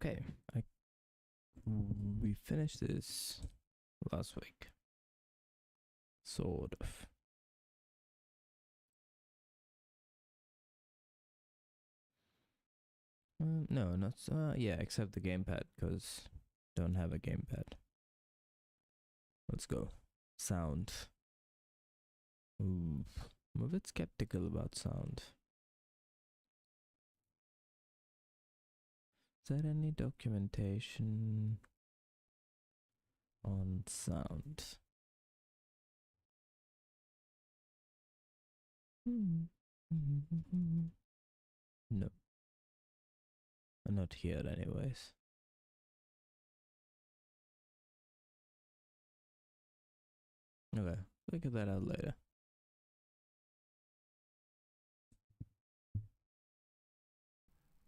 Okay, we finished this last week, sort of. No, not yeah, except the gamepad, because don't have a gamepad. Let's go. Sound. Ooh, I'm a bit skeptical about sound. Is there any documentation on sound? No. Not here anyways. Okay, figure that out later.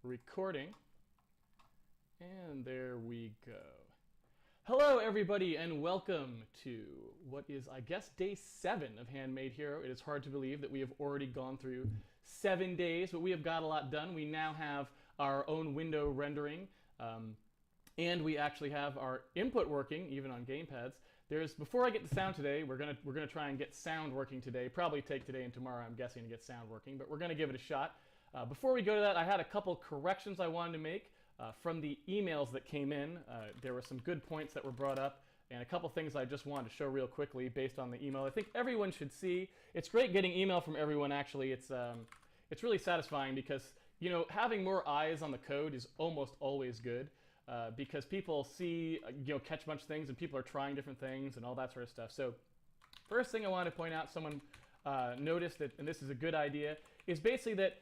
Recording. And there we go. Hello, everybody, and welcome to what is, I guess, day 7 of Handmade Hero. It is hard to believe that we have already gone through 7 days, but we have got a lot done. We now have our own window rendering, and we actually have our input working, even on gamepads. Before I get to sound today, we're gonna try and get sound working today. Probably take today and tomorrow, I'm guessing, to get sound working, but we're gonna give it a shot. Before we go to that, I had a couple corrections I wanted to make from the emails that came in. There were some good points that were brought up, and a couple things I just wanted to show real quickly based on the email. I think everyone should see. It's great getting email from everyone. Actually, it's really satisfying because having more eyes on the code is almost always good. Because people see, catch a bunch of things, and people are trying different things and all that sort of stuff. So first thing I want to point out, someone noticed that, and this is a good idea, is basically that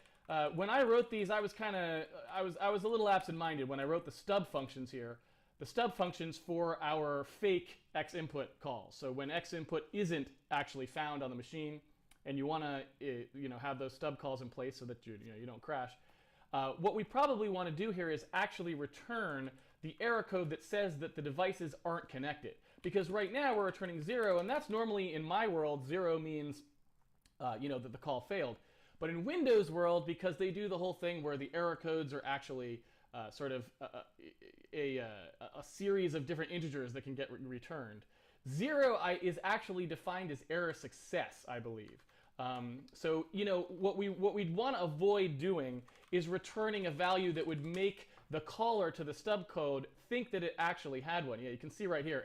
when I wrote these, I was a little absent-minded when I wrote the stub functions here. The stub functions for our fake X input calls. So when X input isn't actually found on the machine, and you want to have those stub calls in place so that you don't crash. What we probably want to do here is actually return the error code that says that the devices aren't connected. Because right now we're returning 0, and that's normally, in my world, 0 means that the call failed. But in Windows world, because they do the whole thing where the error codes are actually sort of a series of different integers that can get returned, 0 is actually defined as error success, I believe. So what we'd want to avoid doing is returning a value that would make the caller to the stub code think that it actually had one. Yeah, you can see right here,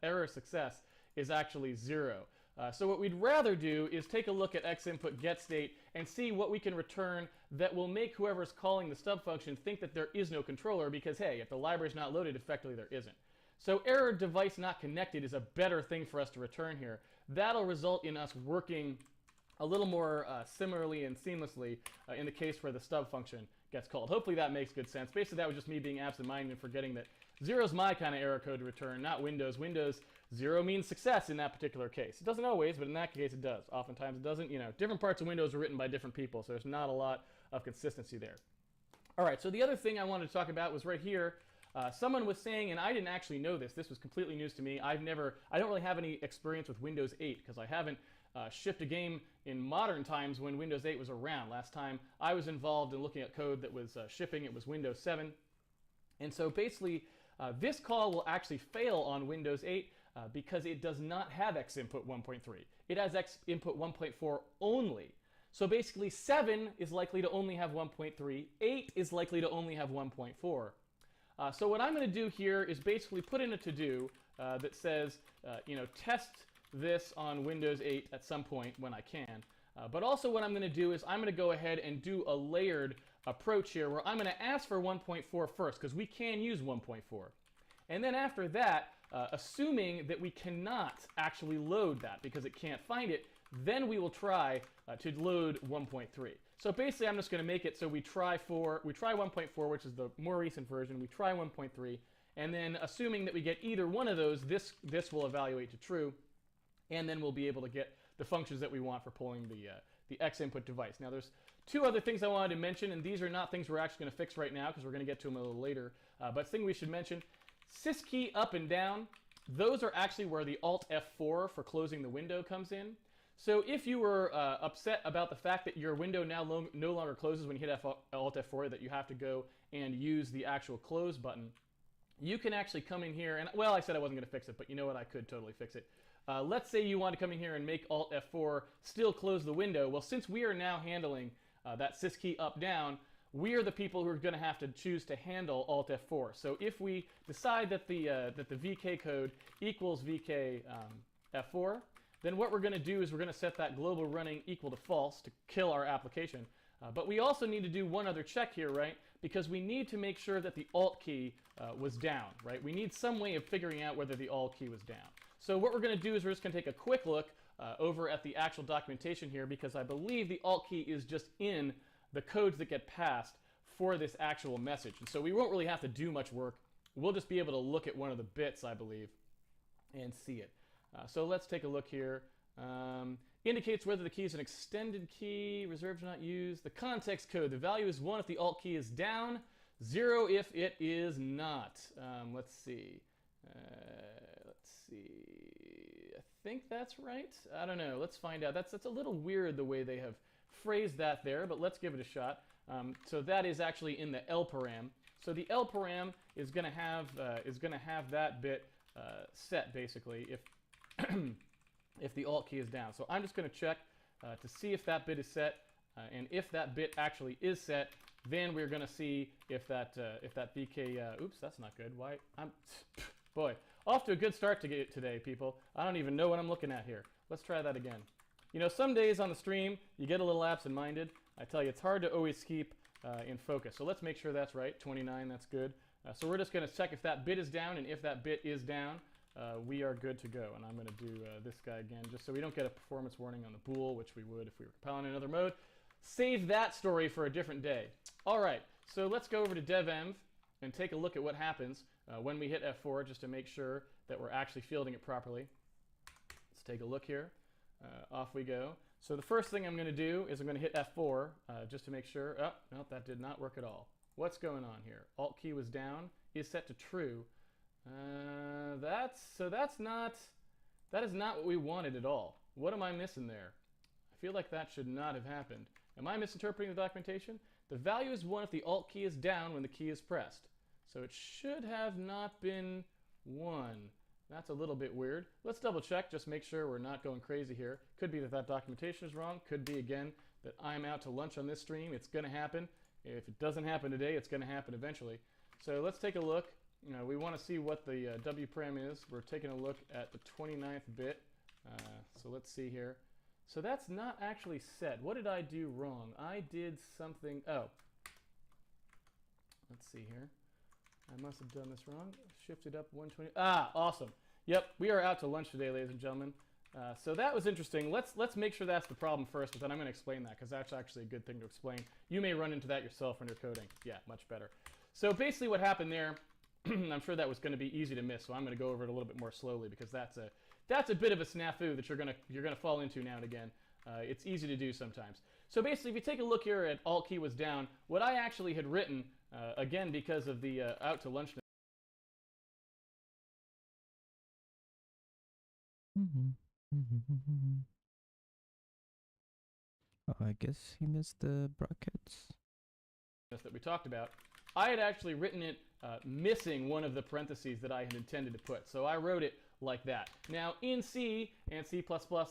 error success is actually 0. So what we'd rather do is take a look at xInput getState and see what we can return that will make whoever's calling the stub function think that there is no controller, because hey, if the library's not loaded, effectively there isn't. So error device not connected is a better thing for us to return here. That'll result in us working a little more similarly and seamlessly in the case where the stub function gets called. Hopefully that makes good sense. Basically that was just me being absent-minded and forgetting that 0 is my kind of error code to return, not Windows. Windows, 0 means success in that particular case. It doesn't always, but in that case it does. Oftentimes it doesn't. Different parts of Windows are written by different people, so there's not a lot of consistency there. All right, so the other thing I wanted to talk about was right here. Someone was saying, and I didn't actually know this was completely news to me. I don't really have any experience with Windows 8 because I haven't shipped a game in modern times when Windows 8 was around. Last time I was involved in looking at code that was shipping, it was Windows 7. And so basically, this call will actually fail on Windows 8 because it does not have xInput 1.3. It has xInput 1.4 only. So basically, 7 is likely to only have 1.3. 8 is likely to only have 1.4. So what I'm going to do here is basically put in a to-do that says, test this on Windows 8 at some point when I can. But also what I'm going to do is I'm going to go ahead and do a layered approach here where I'm going to ask for 1.4 first, because we can use 1.4. And then after that, assuming that we cannot actually load that because it can't find it, then we will try to load 1.3. So basically I'm just going to make it so we try 1.4, which is the more recent version, we try 1.3, and then assuming that we get either one of those, this will evaluate to true, and then we'll be able to get the functions that we want for pulling the xInput device. Now there's two other things I wanted to mention, and these are not things we're actually going to fix right now because we're going to get to them a little later, but thing we should mention, sys key up and down, those are actually where the Alt F4 for closing the window comes in. So if you were upset about the fact that your window now no longer closes when you hit Alt F4, that you have to go and use the actual close button, you can actually come in here and, well, I said I wasn't going to fix it, but you know what, I could totally fix it. Let's say you want to come in here and make Alt F4 still close the window. Well, since we are now handling that sys key up down, we are the people who are going to have to choose to handle Alt F4. So if we decide that the VK code equals VK F4, then what we're going to do is we're going to set that global running equal to false to kill our application. But we also need to do one other check here, right? Because we need to make sure that the Alt key was down, right? We need some way of figuring out whether the Alt key was down. So what we're going to do is we're just going to take a quick look over at the actual documentation here, because I believe the Alt key is just in the codes that get passed for this actual message. And so we won't really have to do much work. We'll just be able to look at one of the bits, I believe, and see it. So let's take a look here. Indicates whether the key is an extended key, reserved not used. The context code, the value is 1 if the Alt key is down, 0 if it is not. Let's see. I think that's right. I don't know. Let's find out. That's a little weird the way they have phrased that there, but let's give it a shot. So that is actually in the L param. So the L param is going to have that bit set basically if if the Alt key is down. So I'm just going to check to see if that bit is set, and if that bit actually is set, then we're going to see if that VK. Oops, that's not good. Why? Boy, off to a good start today, people. I don't even know what I'm looking at here. Let's try that again. You know, some days on the stream you get a little absent-minded. I tell you, it's hard to always keep in focus. So let's make sure that's right. 29, that's good. So we're just going to check if that bit is down, and if that bit is down, we are good to go. And I'm going to do this guy again, just so we don't get a performance warning on the bool, which we would if we were compiling in another mode. Save that story for a different day. All right, so let's go over to devenv and take a look at what happens when we hit F4, just to make sure that we're actually fielding it properly. Let's take a look here. Off we go. So the first thing I'm going to do is I'm going to hit F4 just to make sure. Oh, no, that did not work at all. What's going on here? Alt key was down, is set to true. That is not what we wanted at all. What am I missing there? I feel like that should not have happened. Am I misinterpreting the documentation? The value is 1 if the Alt key is down when the key is pressed. So it should have not been 1. That's a little bit weird. Let's double check, just make sure we're not going crazy here. Could be that that documentation is wrong. Could be, again, that I'm out to lunch on this stream. It's going to happen. If it doesn't happen today, it's going to happen eventually. So let's take a look. You know, we want to see what the W param is. We're taking a look at the 29th bit. So let's see here. So that's not actually set. What did I do wrong? I did something. Oh. Let's see here. I must have done this wrong. Shifted up 120. Ah, awesome. Yep, we are out to lunch today, ladies and gentlemen. So that was interesting. Let's make sure that's the problem first, but then I'm going to explain that, because that's actually a good thing to explain. You may run into that yourself when you're coding. Yeah, much better. So basically what happened there, I'm sure that was going to be easy to miss, so I'm going to go over it a little bit more slowly, because that's a bit of a snafu that you're going to fall into now and again. It's easy to do sometimes. So basically, if you take a look here at Alt key was down, what I actually had written, again because of the out to lunch. Oh, I guess he missed the brackets. That we talked about, I had actually written it missing one of the parentheses that I had intended to put. So I wrote it like that. Now in C and C++,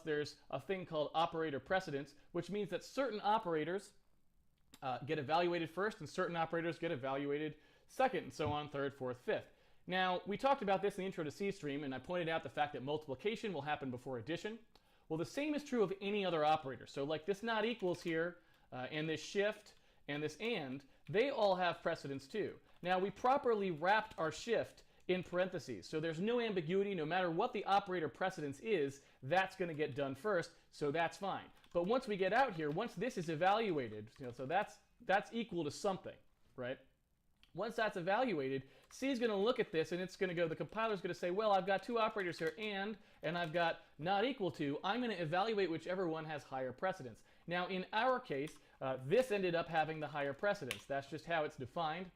there's a thing called operator precedence, which means that certain operators get evaluated first and certain operators get evaluated second, and so on, third, fourth, fifth. Now, we talked about this in the intro to C stream, and I pointed out the fact that multiplication will happen before addition. Well, the same is true of any other operator. So like this not equals here, and this shift, and this and, they all have precedence too. Now, we properly wrapped our shift in parentheses. So there's no ambiguity. No matter what the operator precedence is, that's going to get done first, so that's fine. But once we get out here, once this is evaluated, so that's equal to something, right? Once that's evaluated, C is going to look at this and it's going to go, the compiler's going to say, well, I've got two operators here, and I've got not equal to. I'm going to evaluate whichever one has higher precedence. Now, in our case, this ended up having the higher precedence. That's just how it's defined.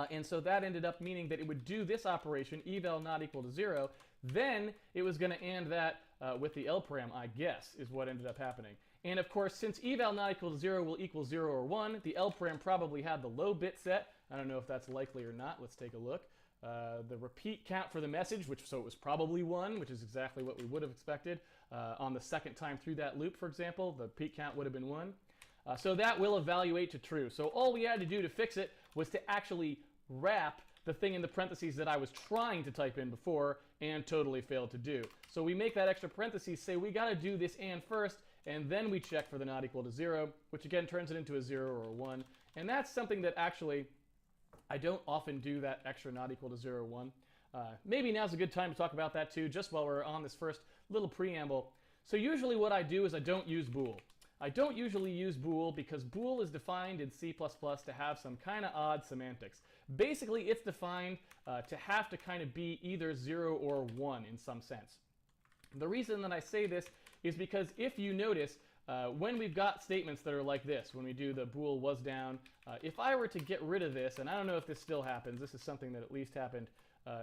And so that ended up meaning that it would do this operation, eval not equal to 0. Then it was going to and that with the lparam, I guess, is what ended up happening. And of course, since eval not equal to 0 will equal 0 or 1, the lparam probably had the low bit set. I don't know if that's likely or not. Let's take a look. The repeat count for the message, so it was probably 1, which is exactly what we would have expected. On the second time through that loop, for example, the repeat count would have been 1. So that will evaluate to true. So all we had to do to fix it was to actually wrap the thing in the parentheses that I was trying to type in before and totally failed to do. So we make that extra parentheses say we got to do this and first, and then we check for the not equal to 0, which again turns it into a 0 or a 1. And that's something that actually I don't often do, that extra not equal to 0 or 1. Maybe now's a good time to talk about that too, just while we're on this first little preamble. So usually what I do is I don't use bool. I don't usually use bool because bool is defined in C++ to have some kind of odd semantics. Basically, it's defined to have to kind of be either 0 or 1 in some sense. The reason that I say this is because if you notice, when we've got statements that are like this, when we do the bool was down, if I were to get rid of this, and I don't know if this still happens, this is something that at least happened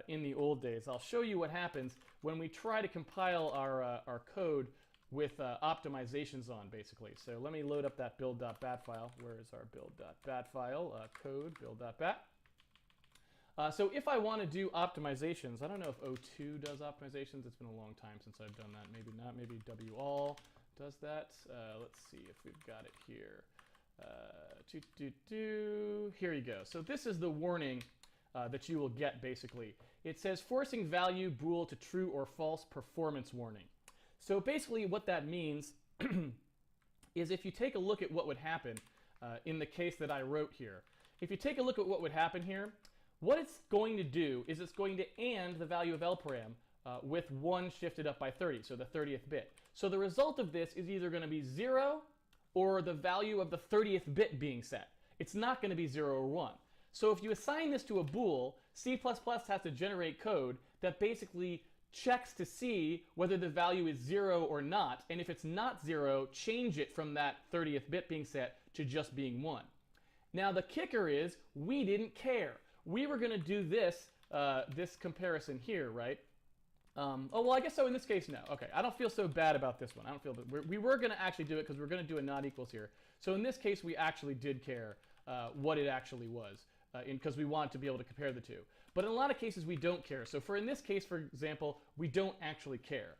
in the old days. I'll show you what happens when we try to compile our code with optimizations on, basically. So let me load up that build.bat file. Where is our build.bat file? Code build.bat. So if I want to do optimizations, I don't know if O2 does optimizations. It's been a long time since I've done that. Maybe not. Maybe WAll does that. Let's see if we've got it here. Here you go. So this is the warning that you will get, basically. It says forcing value bool to true or false performance warning. So basically what that means is if you take a look at what would happen in the case that I wrote here, if you take a look at what would happen here, what it's going to do is it's going to AND the value of lparam with 1 shifted up by 30, so the 30th bit. So the result of this is either going to be 0 or the value of the 30th bit being set. It's not going to be 0 or 1. So if you assign this to a bool, C++ has to generate code that basically checks to see whether the value is 0 or not, and if it's not 0, change it from that 30th bit being set to just being 1. Now the kicker is we didn't care. We were going to do this this comparison here, right? Oh, well, I guess so in this case, no. Okay, I don't feel so bad about this one. I don't feel that we were going to actually do it because we're going to do a not equals here. So in this case, we actually did care what it actually was because we want to be able to compare the two. But in a lot of cases, we don't care. So in this case, for example, we don't actually care.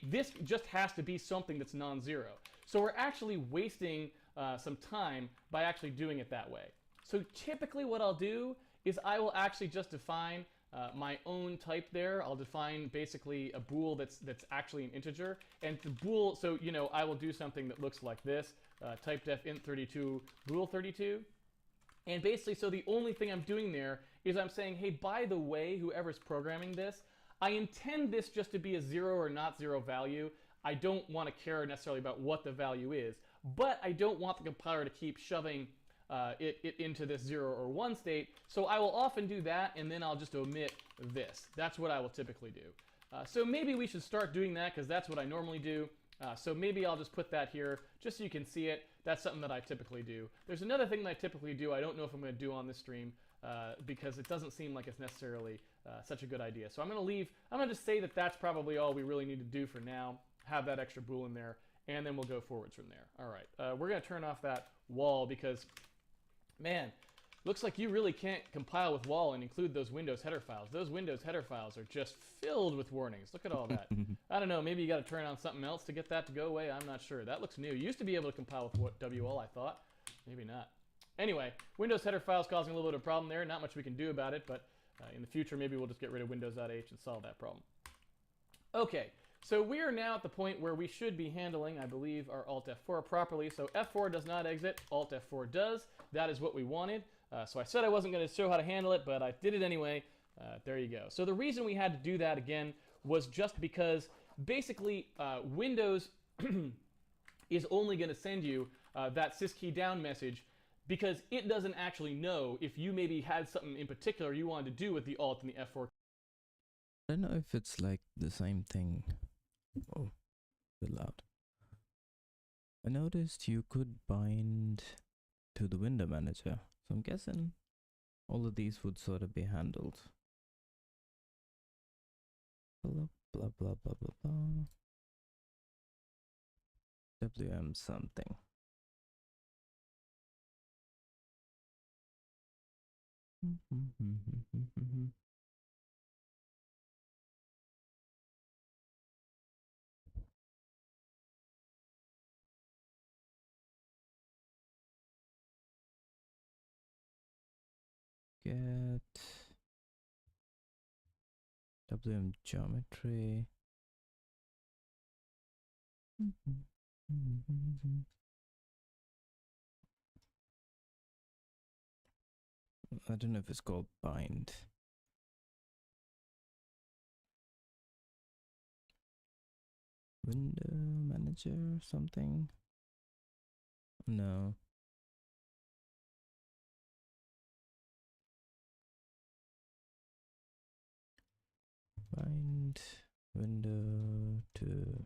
This just has to be something that's non-zero. So we're actually wasting some time by actually doing it that way. So typically what I'll do is I will actually just define my own type there. I'll define basically a bool that's actually an integer. And the bool, so I will do something that looks like this, typedef int32 bool32. And basically, so the only thing I'm doing there is I'm saying, hey, by the way, whoever's programming this, I intend this just to be a 0 or not 0 value. I don't want to care necessarily about what the value is, but I don't want the compiler to keep shoving it into this 0 or 1 state. So I will often do that, and then I'll just omit this. That's what I will typically do. So maybe we should start doing that because that's what I normally do. So maybe I'll just put that here just so you can see it. That's something that I typically do. There's another thing that I typically do. I don't know if I'm going to do on this stream because it doesn't seem like it's necessarily such a good idea. So I'm going to leave. I'm going to just say that that's probably all we really need to do for now. Have that extra bool in there, and then we'll go forwards from there. All right. We're going to turn off that wall because, man, looks like you really can't compile with wall and include those Windows header files. Those Windows header files are just filled with warnings. Look at all that. I don't know, maybe you got to turn on something else to get that to go away. I'm not sure. That looks new. You used to be able to compile with WL, I thought. Maybe not. Anyway, Windows header files causing a little bit of a problem there. Not much we can do about it, but in the future, maybe we'll just get rid of Windows.h and solve that problem. Okay, so we are now at the point where we should be handling, I believe, our Alt F4 properly. So F4 does not exit, Alt F4 does. That is what we wanted. So I said I wasn't going to show how to handle it, but I did it anyway. There you go. So the reason we had to do that again was just because basically Windows is only going to send you that syskey down message because it doesn't actually know if you maybe had something in particular you wanted to do with the Alt and the F4. I don't know if it's like the same thing. Oh, a bit loud. I noticed you could bind to the window manager. So I'm guessing all of these would sort of be handled. Blah, blah, blah, blah, blah, blah. WM something. Get WM geometry. I don't know if it's called bind. Window manager or something? No. Bind window to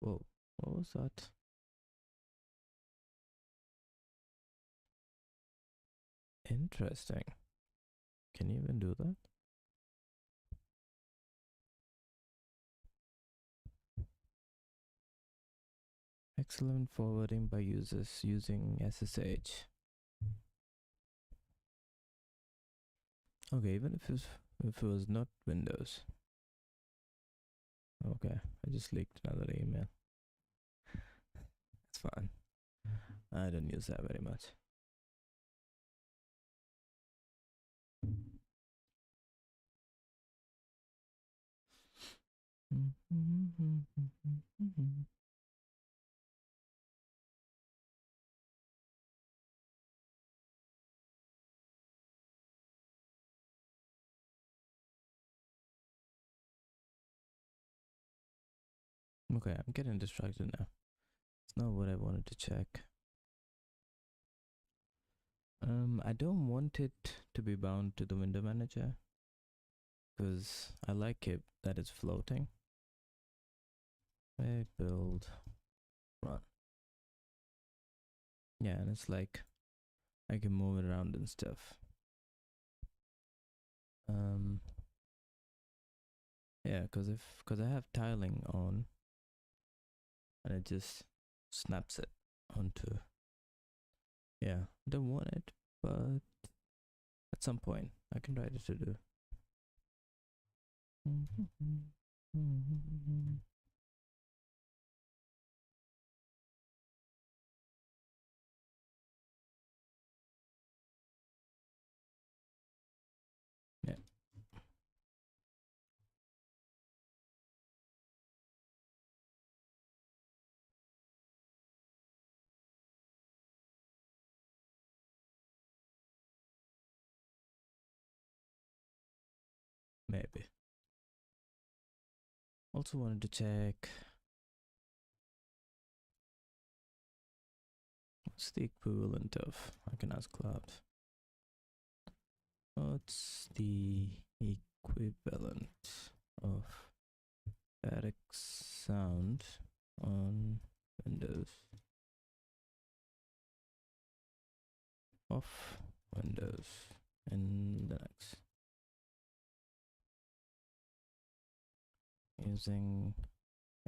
whoa, what was that? Interesting. Can you even do that? Excellent forwarding by users using SSH. Okay, even if it was not Windows. Okay, I just leaked another email. It's fine. I don't use that very much. Okay, I'm getting distracted now. It's not what I wanted to check. I don't want it to be bound to the window manager because I like it that it's floating. Make build run. Yeah, and it's like I can move it around and stuff. Yeah, because I have tiling on, and it just snaps it onto. Yeah, don't want it, but at some point I can try to do. Yeah. Maybe. Also wanted to check what's the equivalent of. I can ask Cloud. What's the equivalent of static sound on Windows? Off Windows in Linux. Using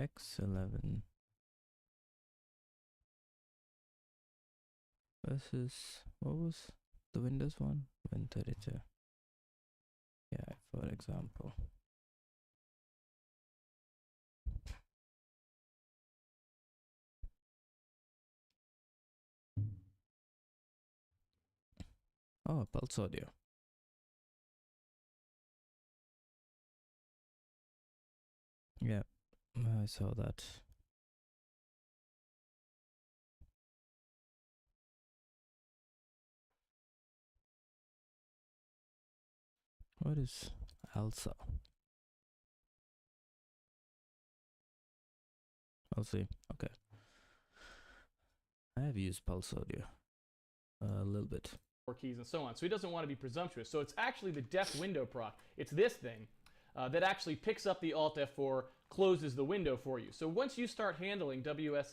X11 versus what was the Windows one? Win32. Yeah, for example. Oh, Pulse Audio. Yeah, I saw that. What is ALSA? I'll see. Okay. I have used Pulse Audio a little bit. Keys and so on. So he doesn't want to be presumptuous. So it's actually the def window proc. It's this thing that actually picks up the Alt F4, closes the window for you. So once you start handling WM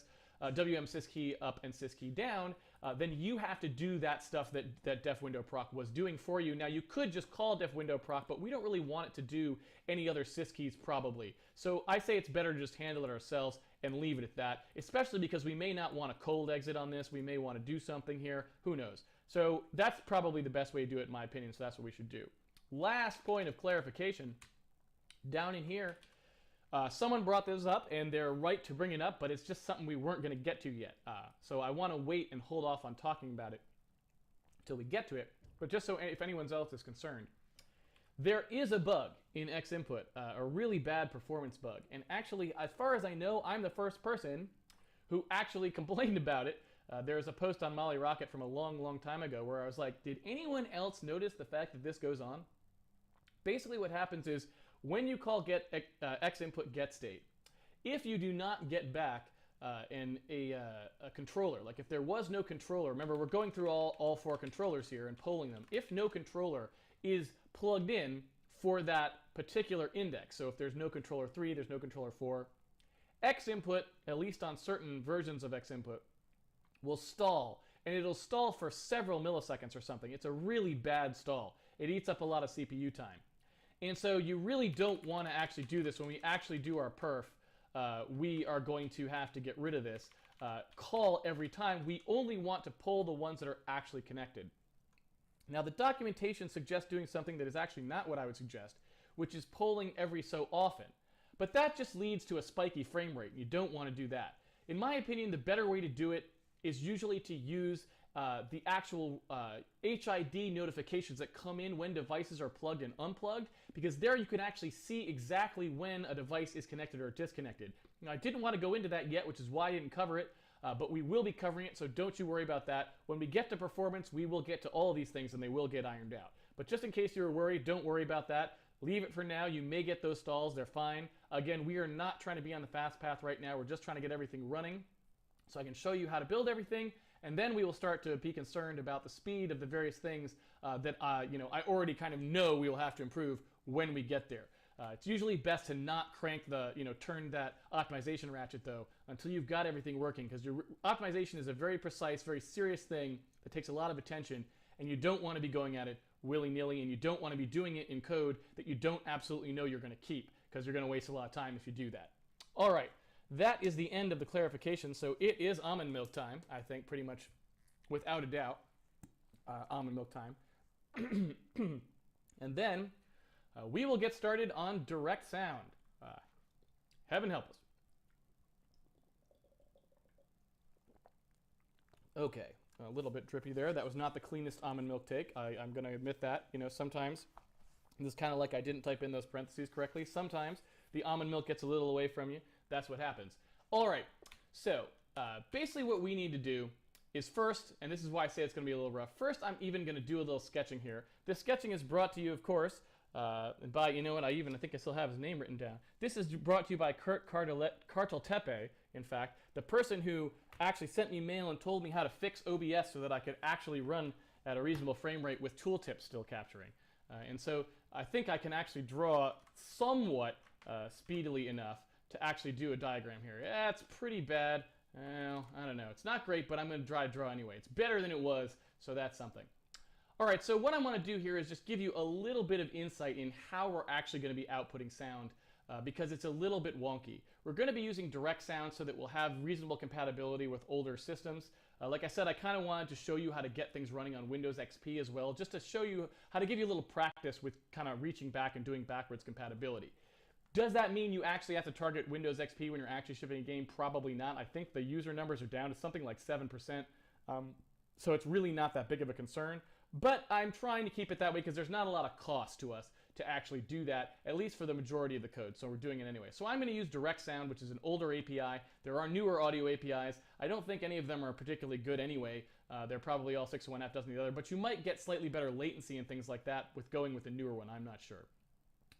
syskey up and syskey down, then you have to do that stuff that Def Window Proc was doing for you. Now, you could just call Def Window Proc, but we don't really want it to do any other sys keys probably. So I say it's better to just handle it ourselves and leave it at that, especially because we may not want a cold exit on this. We may want to do something here. Who knows? So that's probably the best way to do it, in my opinion, so that's what we should do. Last point of clarification, down in here, someone brought this up, and they're right to bring it up, but it's just something we weren't going to get to yet. So I want to wait and hold off on talking about it till we get to it. But just so if anyone else is concerned, there is a bug in Xinput, a really bad performance bug. And actually, as far as I know, I'm the first person who actually complained about it. There was a post on Molly Rocket from a long, long time ago where I was like, did anyone else notice the fact that this goes on? Basically what happens is when you call Xinput getState, if you do not get back a controller, like if there was no controller, remember we're going through all 4 controllers here and polling them. If no controller is plugged in for that particular index, so if there's no controller 3, there's no controller 4, Xinput, at least on certain versions of Xinput, will stall, and it'll stall for several milliseconds or something. It's a really bad stall. It eats up a lot of CPU time. And so you really don't want to actually do this. When we actually do our perf, we are going to have to get rid of this call every time. We only want to pull the ones that are actually connected. Now the documentation suggests doing something that is actually not what I would suggest, which is polling every so often. But that just leads to a spiky frame rate. You don't want to do that. In my opinion, the better way to do it is usually to use the actual HID notifications that come in when devices are plugged and unplugged, because there you can actually see exactly when a device is connected or disconnected. Now, I didn't want to go into that yet, which is why I didn't cover it, but we will be covering it, so don't you worry about that. When we get to performance, we will get to all of these things and they will get ironed out. But just in case you were worried, don't worry about that. Leave it for now. You may get those stalls. They're fine. Again, we are not trying to be on the fast path right now. We're just trying to get everything running so I can show you how to build everything, and then we will start to be concerned about the speed of the various things that I already kind of know we will have to improve when we get there. It's usually best to not crank turn that optimization ratchet though until you've got everything working, because your optimization is a very precise, very serious thing that takes a lot of attention, and you don't want to be going at it willy-nilly, and you don't want to be doing it in code that you don't absolutely know you're going to keep, because you're going to waste a lot of time if you do that. All right. That is the end of the clarification, so it is almond milk time, I think, pretty much without a doubt. Almond milk time. And then we will get started on direct sound. Heaven help us. Okay, a little bit drippy there. That was not the cleanest almond milk take. I'm going to admit that. Sometimes, this is kind of like I didn't type in those parentheses correctly. Sometimes the almond milk gets a little away from you. That's what happens. All right, so basically what we need to do is first, and this is why I say it's going to be a little rough, first I'm even going to do a little sketching here. This sketching is brought to you, of course, by, you know what, I think I still have his name written down. This is brought to you by Kurt Karteltepe, in fact, the person who actually sent me mail and told me how to fix OBS so that I could actually run at a reasonable frame rate with tooltips still capturing. And so I think I can actually draw somewhat speedily enough to actually do a diagram here. Yeah, it's pretty bad. Well, I don't know. It's not great, but I'm going to draw anyway. It's better than it was, so that's something. All right, so what I want to do here is just give you a little bit of insight in how we're actually going to be outputting sound, because it's a little bit wonky. We're going to be using direct sound so that we'll have reasonable compatibility with older systems. Like I said, I kind of wanted to show you how to get things running on Windows XP as well, just to show you how to give you a little practice with kind of reaching back and doing backwards compatibility. Does that mean you actually have to target Windows XP when you're actually shipping a game? Probably not. I think the user numbers are down to something like 7%. So it's really not that big of a concern. But I'm trying to keep it that way because there's not a lot of cost to us to actually do that, at least for the majority of the code. So we're doing it anyway. So I'm going to use direct sound, which is an older API. There are newer audio APIs. I don't think any of them are particularly good anyway. They're probably all 6 of one, half dozen of the other. But you might get slightly better latency and things like that with going with the newer one. I'm not sure.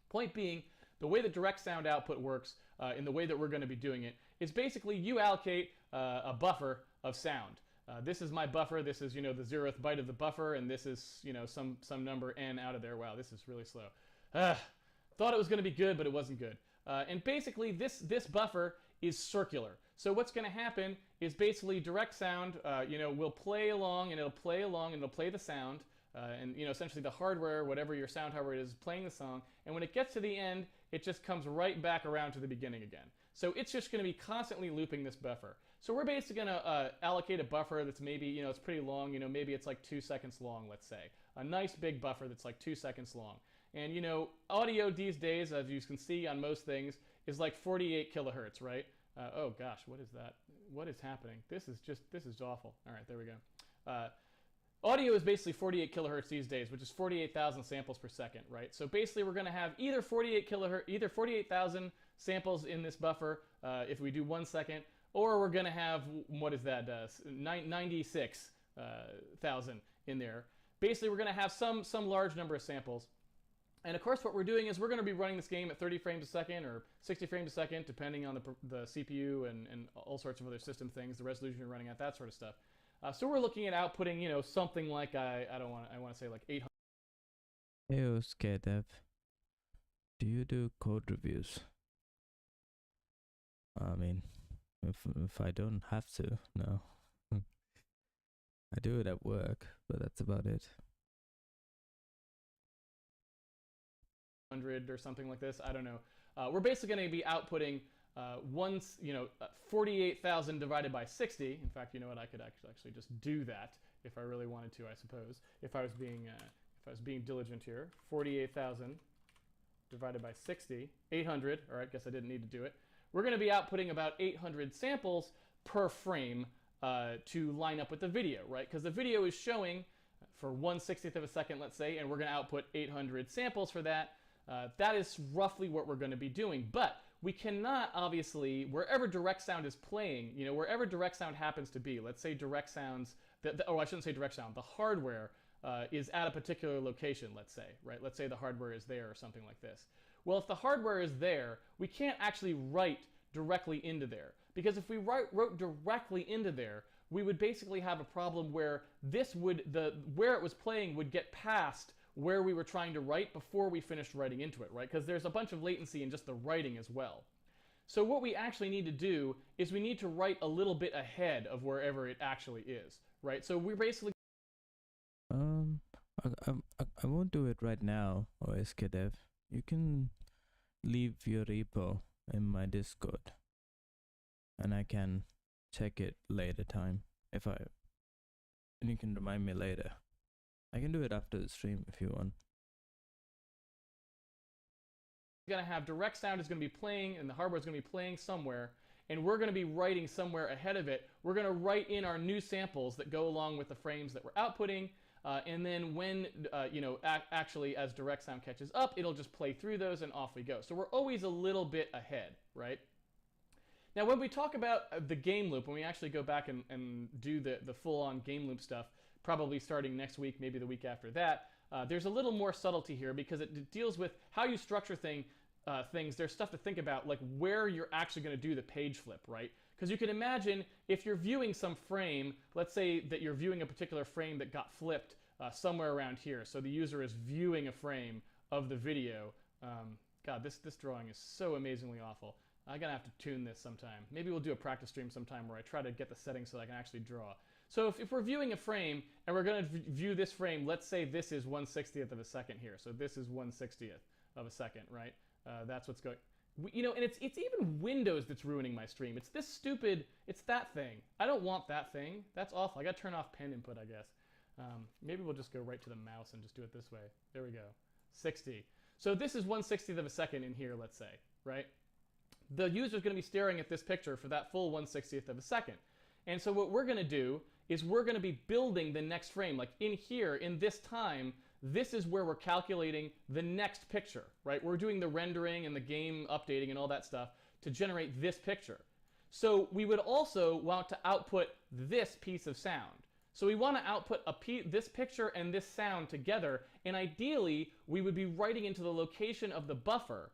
Point being, the way the direct sound output works in the way that we're going to be doing it is basically you allocate a buffer of sound. This is my buffer. This is, the 0th byte of the buffer, and this is, some number n out of there. Wow, this is really slow. Thought it was going to be good, but it wasn't good. And basically, this buffer is circular. So what's going to happen is basically direct sound, will play along and it'll play along and it'll play the sound. And essentially the hardware, whatever your sound hardware is, playing the song. And when it gets to the end, it just comes right back around to the beginning again. So it's just going to be constantly looping this buffer. So we're basically going to allocate a buffer that's maybe, it's pretty long. Maybe it's like 2 seconds long, let's say. A nice big buffer that's like 2 seconds long. And audio these days, as you can see on most things, is like 48 kilohertz, right? Oh gosh, what is that? What is happening? This is awful. All right, there we go. Audio is basically 48 kilohertz these days, which is 48,000 samples per second, right? So basically we're going to have either 48,000 samples in this buffer if we do 1 second, or we're going to have, what is that, 96,000 in there. Basically we're going to have some large number of samples. And of course what we're doing is we're going to be running this game at 30 frames a second or 60 frames a second, depending on the CPU and all sorts of other system things, the resolution you're running at, that sort of stuff. So we're looking at outputting, something like I want to say like 800. Hey, Scaredev, do you do code reviews? I mean, if I don't have to, no. I do it at work, but that's about it. Or something like this, I don't know. We're basically going to be outputting 48,000 divided by 60. In fact, you know what? I could actually just do that if I really wanted to, I suppose. If I was being diligent here, 48,000 divided by 60, 800. All right, guess I didn't need to do it. We're going to be outputting about 800 samples per frame to line up with the video, right? Because the video is showing for 1/60th of a second, let's say, and we're going to output 800 samples for that. That is roughly what we're going to be doing, but we cannot, obviously, wherever direct sound is playing, wherever direct sound happens to be, let's say direct sounds, I shouldn't say direct sound, the hardware is at a particular location, let's say, right? Let's say the hardware is there or something like this. Well, if the hardware is there, we can't actually write directly into there, because if we wrote directly into there, we would basically have a problem where where it was playing would get past where we were trying to write before we finished writing into it, right? Because there's a bunch of latency in just the writing as well. So what we actually need to do is we need to write a little bit ahead of wherever it actually is, right? So we're basically... I won't do it right now, OSKDev. You can leave your repo in my Discord, and I can check it later time and you can remind me later. I can do it after the stream if you want. We're going to have direct sound is going to be playing and the hardware is going to be playing somewhere, and we're going to be writing somewhere ahead of it. We're going to write in our new samples that go along with the frames that we're outputting, and then when, actually as direct sound catches up, it'll just play through those and off we go. So we're always a little bit ahead, right? Now when we talk about the game loop, when we actually go back and do the full-on game loop stuff, probably starting next week, maybe the week after that, there's a little more subtlety here because it deals with how you structure things. There's stuff to think about, like where you're actually going to do the page flip, right? Because you can imagine if you're viewing some frame, let's say that you're viewing a particular frame that got flipped somewhere around here. So the user is viewing a frame of the video. God, this drawing is so amazingly awful. I'm going to have to tune this sometime. Maybe we'll do a practice stream sometime where I try to get the settings so that I can actually draw. So if we're viewing a frame and we're going to view this frame, let's say this is 1/60th of a second here. So this is 1/60th of a second, right? That's what's going. And it's even Windows that's ruining my stream. It's this stupid. It's that thing. I don't want that thing. That's awful. I got to turn off pen input, I guess. Maybe we'll just go right to the mouse and just do it this way. There we go. 60. So this is 1/60th of a second in here, let's say, right? The user's going to be staring at this picture for that full 1/60th of a second. And so what we're going to do is we're going to be building the next frame. Like in here, in this time, this is where we're calculating the next picture, right? We're doing the rendering and the game updating and all that stuff to generate this picture. So we would also want to output this piece of sound. So we want to output this picture and this sound together, and ideally we would be writing into the location of the buffer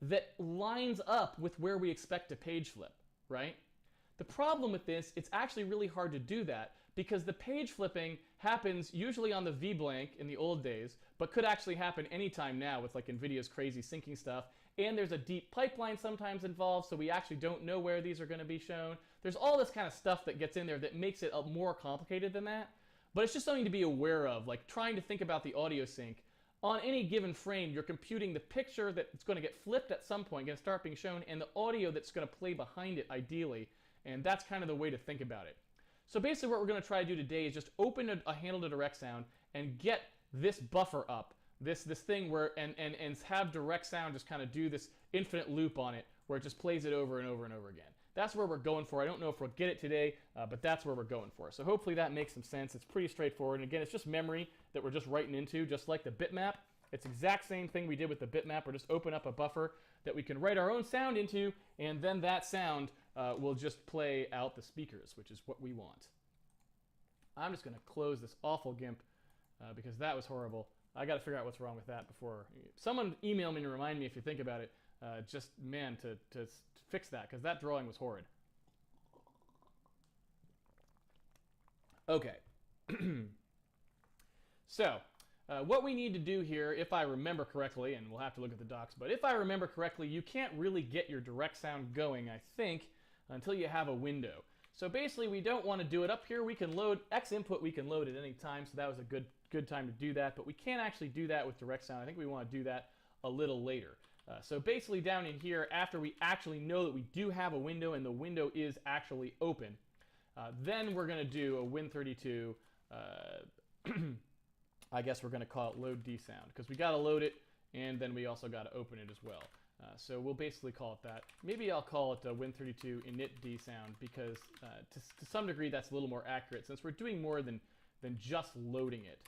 that lines up with where we expect to page flip, right? The problem with this, it's actually really hard to do that because the page flipping happens usually on the V-blank in the old days, but could actually happen anytime now with like NVIDIA's crazy syncing stuff. And there's a deep pipeline sometimes involved, so we actually don't know where these are going to be shown. There's all this kind of stuff that gets in there that makes it more complicated than that. But it's just something to be aware of, like trying to think about the audio sync. On any given frame, you're computing the picture that's going to get flipped at some point, going to start being shown, and the audio that's going to play behind it, ideally. And that's kind of the way to think about it. So basically what we're going to try to do today is just open a handle to direct sound and get this buffer up, this thing where, and have direct sound just kind of do this infinite loop on it where it just plays it over and over and over again. That's where we're going for. I don't know if we'll get it today, but that's where we're going for. So hopefully that makes some sense. It's pretty straightforward. And again, it's just memory that we're just writing into, just like the bitmap. It's the exact same thing we did with the bitmap. We're just open up a buffer that we can write our own sound into, and then that sound will just play out the speakers, which is what we want. I'm just going to close this awful GIMP because that was horrible. I got to figure out what's wrong with that before. Someone email me and remind me if you think about it. Just, man, to fix that, because that drawing was horrid. Okay. So, what we need to do here, if I remember correctly, and we'll have to look at the docs, but if I remember correctly, you can't really get your direct sound going, I think, until you have a window. So basically, we don't want to do it up here. We can load X input, we can load at any time, so that was a good time to do that, but we can't actually do that with direct sound. I think we want to do that a little later. So basically down in here, after we actually know that we do have a window and the window is actually open, then we're going to do a Win32, I guess we're going to call it load D sound, because we got to load it and then we also got to open it as well. So we'll basically call it that. Maybe I'll call it Win32 init D sound, because to some degree that's a little more accurate since we're doing more than just loading it.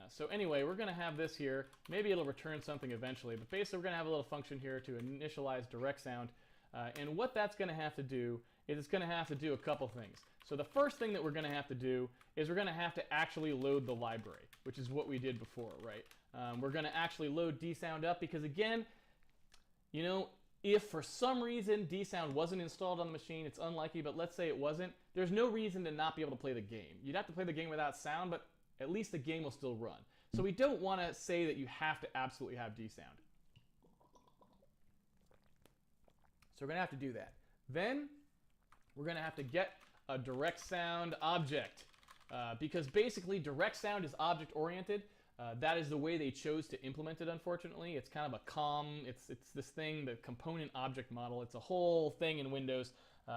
So anyway, we're going to have this here. Maybe it'll return something eventually, but basically we're going to have a little function here to initialize direct sound. And what that's going to have to do is it's going to have to do a couple things. So the first thing that we're going to have to do is we're going to have to actually load the library, which is what we did before, right? We're going to actually load dsound up because, again, you know, if for some reason dsound wasn't installed on the machine, it's unlikely, but let's say it wasn't, there's no reason to not be able to play the game. You'd have to play the game without sound, but at least the game will still run. So we don't want to say that you have to absolutely have dsound. So we're going to have to do that. Then we're going to have to get a direct sound object, because basically direct sound is object oriented. That is the way they chose to implement it, unfortunately. It's kind of a COM, it's this thing, the component object model. It's a whole thing in Windows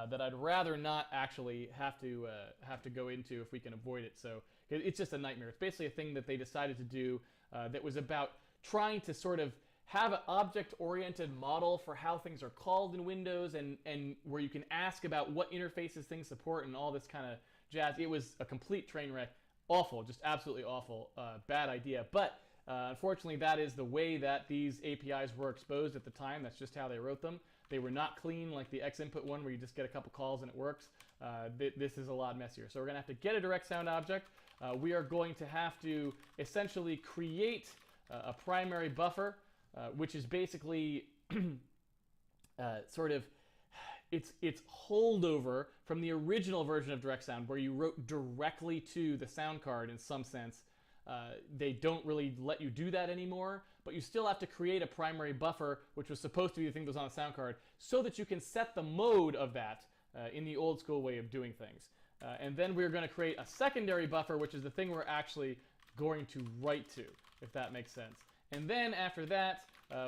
that I'd rather not actually have to go into if we can avoid it. So it's just a nightmare. It's basically a thing that they decided to do that was about trying to sort of have an object-oriented model for how things are called in Windows, and where you can ask about what interfaces things support and all this kind of jazz. It was a complete train wreck. Awful, just absolutely awful. Bad idea. But unfortunately, that is the way that these APIs were exposed at the time. That's just how they wrote them. They were not clean like the X input one where you just get a couple calls and it works. This is a lot messier. So we're going to have to get a direct sound object. We are going to have to essentially create a primary buffer, which is basically sort of it's holdover from the original version of direct sound where you wrote directly to the sound card in some sense. They don't really let you do that anymore, but you still have to create a primary buffer, which was supposed to be the thing that was on the sound card, so that you can set the mode of that in the old school way of doing things. And then we're going to create a secondary buffer, which is the thing we're actually going to write to, if that makes sense. And then after that,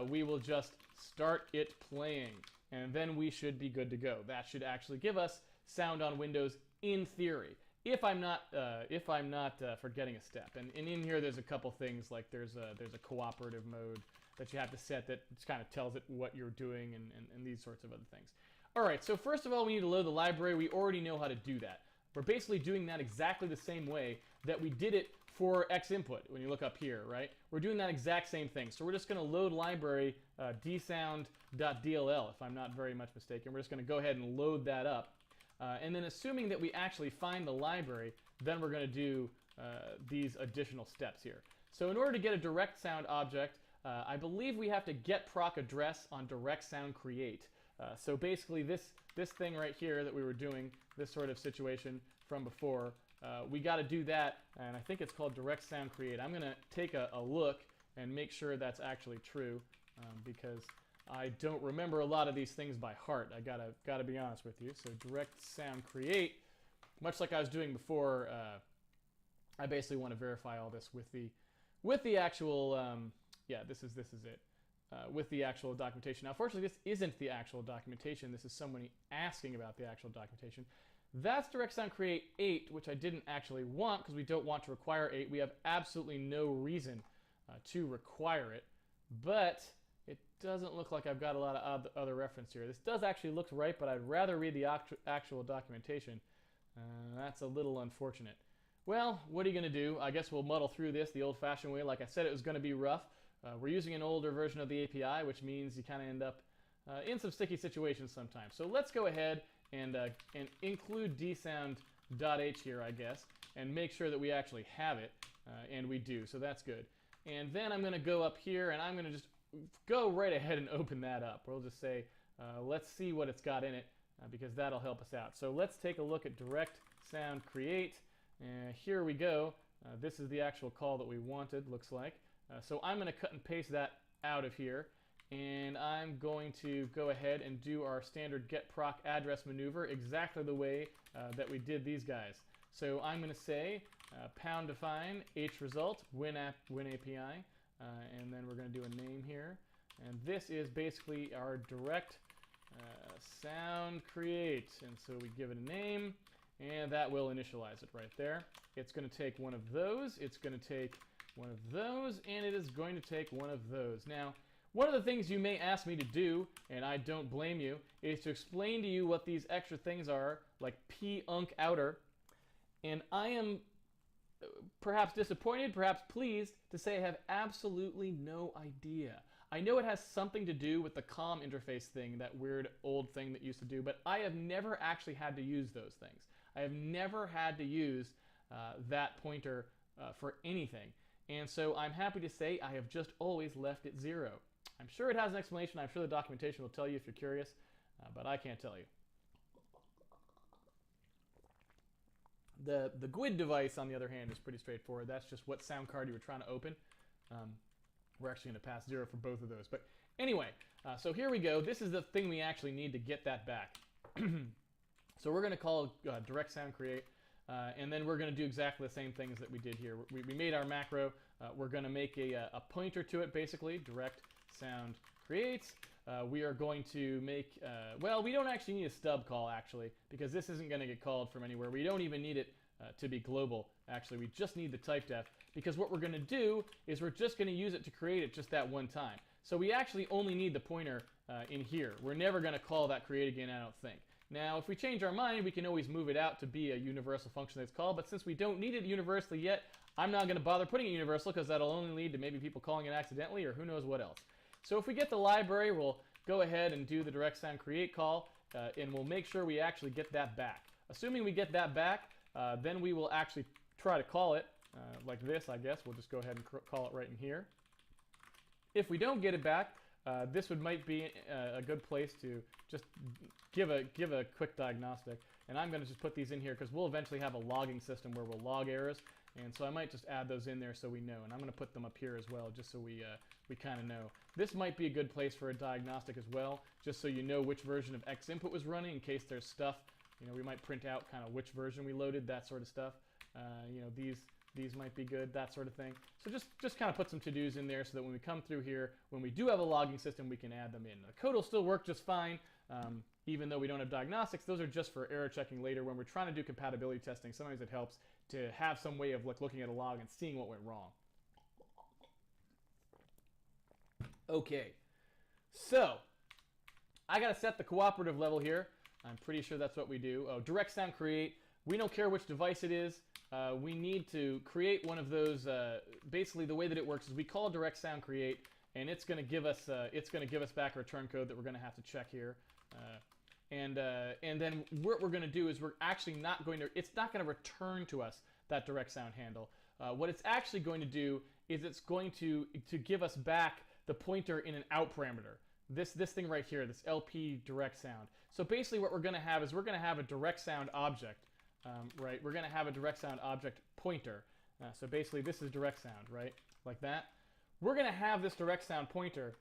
we will just start it playing. And then we should be good to go. That should actually give us sound on Windows in theory, if I'm not forgetting a step. And in here, there's a couple things, like there's a cooperative mode that you have to set that kind of tells it what you're doing and these sorts of other things. All right, so first of all, we need to load the library. We already know how to do that. We're basically doing that exactly the same way that we did it for X input when you look up here, right? We're doing that exact same thing. So we're just going to load library dsound.dll, if I'm not very much mistaken. We're just going to go ahead and load that up. And then assuming that we actually find the library, then we're going to do these additional steps here. So in order to get a direct sound object, I believe we have to get proc address on direct sound create. So basically this thing right here that we were doing, this sort of situation from before, we got to do that, and I think it's called direct sound create. I'm going to take a look and make sure that's actually true, because I don't remember a lot of these things by heart. I gotta be honest with you. So direct sound create, much like I was doing before, I basically want to verify all this with the actual yeah, this is it. With the actual documentation. Now, fortunately, this isn't the actual documentation. This is somebody asking about the actual documentation. That's Direct Sound Create 8, which I didn't actually want because we don't want to require 8. We have absolutely no reason to require it, but it doesn't look like I've got a lot of other reference here. This does actually look right, but I'd rather read the actual documentation. That's a little unfortunate. Well, what are you going to do? I guess we'll muddle through this the old-fashioned way. Like I said, it was going to be rough. We're using an older version of the API, which means you kind of end up in some sticky situations sometimes. So let's go ahead and include dsound.h here, I guess, and make sure that we actually have it, and we do, so that's good. And then I'm going to go up here, and I'm going to just go right ahead and open that up. We'll just say, let's see what it's got in it, because that'll help us out. So let's take a look at Direct Sound Create. Here we go. This is the actual call that we wanted, looks like. So I'm going to cut and paste that out of here, and I'm going to go ahead and do our standard get proc address maneuver exactly the way that we did these guys. So I'm going to say pound define h result win API, and then we're going to do a name here, and this is basically our direct sound create, and so we give it a name, and that will initialize it right there. It's going to take one of those, it's going to take one of those, and it is going to take one of those. Now, one of the things you may ask me to do, and I don't blame you, is to explain to you what these extra things are, like p-unc outer, and I am perhaps disappointed, perhaps pleased to say I have absolutely no idea. I know it has something to do with the COM interface thing, that weird old thing that used to do, but I have never actually had to use those things. I have never had to use that pointer for anything. And so I'm happy to say I have just always left it 0. I'm sure it has an explanation. I'm sure the documentation will tell you if you're curious, but I can't tell you. The GUID device, on the other hand, is pretty straightforward. That's just what sound card you were trying to open. We're actually going to pass 0 for both of those. But anyway, so here we go. This is the thing we actually need to get that back. So we're going to call direct sound create. And then we're going to do exactly the same things that we did here. We made our macro. We're going to make a pointer to it, basically, direct sound creates. We are going to make, well, we don't actually need a stub call, actually, because this isn't going to get called from anywhere. We don't even need it to be global, actually. We just need the type def, because what we're going to do is we're just going to use it to create it just that one time. So we actually only need the pointer in here. We're never going to call that create again, I don't think. Now, if we change our mind, we can always move it out to be a universal function that's called, but since we don't need it universally yet, I'm not going to bother putting it universal because that'll only lead to maybe people calling it accidentally or who knows what else. So if we get the library, we'll go ahead and do the direct sound create call, and we'll make sure we actually get that back. Assuming we get that back, then we will actually try to call it like this, I guess. We'll just go ahead and call it right in here. If we don't get it back, this might be a good place to just give a quick diagnostic. And I'm going to just put these in here because we'll eventually have a logging system where we'll log errors. And so I might just add those in there so we know. And I'm going to put them up here as well just so we kind of know. This might be a good place for a diagnostic as well, just so you know which version of X input was running in case there's stuff. You know, we might print out kind of which version we loaded, that sort of stuff. You know, these might be good, that sort of thing. So just kind of put some to-dos in there so that when we come through here, when we do have a logging system, we can add them in. The code will still work just fine, even though we don't have diagnostics. Those are just for error checking later when we're trying to do compatibility testing. Sometimes it helps to have some way of like looking at a log and seeing what went wrong. Okay, so I gotta set the cooperative level here. I'm pretty sure that's what we do. Oh, direct sound create. We don't care which device it is. We need to create one of those. Basically, the way that it works is we call direct sound create, and it's going to give us back a return code that we're going to have to check here. And then what we're going to do is we're actually not going to. It's not going to return to us that direct sound handle. What it's actually going to do is it's going to give us back the pointer in an out parameter. This thing right here, this LP direct sound. So basically, what we're going to have is we're going to have a direct sound object. Right, we're going to have a direct sound object pointer. So basically, this is direct sound, right, like that. we're going to have this direct sound pointer,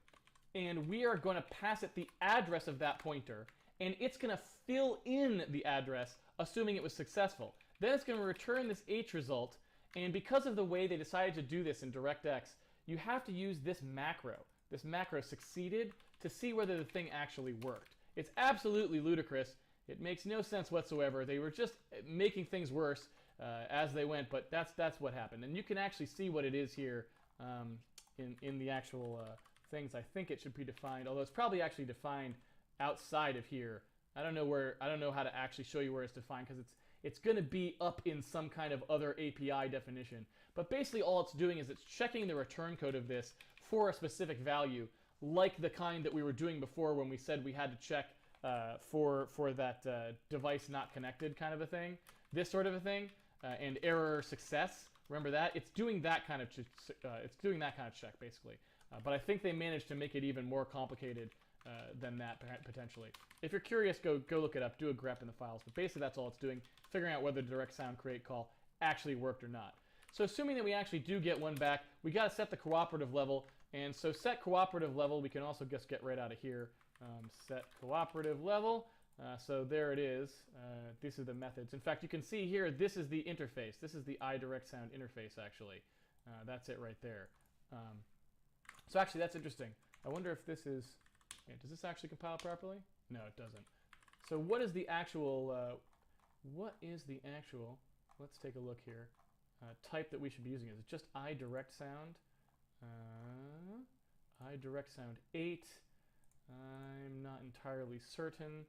and we are going to pass it the address of that pointer, and it's going to fill in the address, assuming it was successful. Then it's going to return this H result, and because of the way they decided to do this in DirectX, you have to use this macro. This macro succeeded to see whether the thing actually worked. It's absolutely ludicrous. It makes no sense whatsoever. They were just making things worse as they went, but that's what happened. And you can actually see what it is here in the actual things. I think it should be defined, although it's probably actually defined outside of here. I don't know how to actually show you where it's defined because it's going to be up in some kind of other API definition. But basically all it's doing is it's checking the return code of this for a specific value, like the kind that we were doing before when we said we had to check for that device not connected kind of a thing, this sort of a thing, and error success. Remember that? It's doing that kind of check basically. But I think they managed to make it even more complicated than that potentially. If you're curious, go look it up. Do a grep in the files. But basically that's all it's doing, figuring out whether the direct sound create call actually worked or not. So assuming that we actually do get one back, we got to set the cooperative level. And so set cooperative level, we can also just get right out of here. Set cooperative level. So there it is. These are the methods. In fact, you can see here, this is the interface. This is the iDirect Sound interface, actually. That's it right there. So actually, that's interesting. I wonder if this is... Yeah, does this actually compile properly? No, it doesn't. So what is the actual... Let's take a look here. Type that we should be using. Is it just iDirect Sound? iDirect Sound 8. I'm not entirely certain.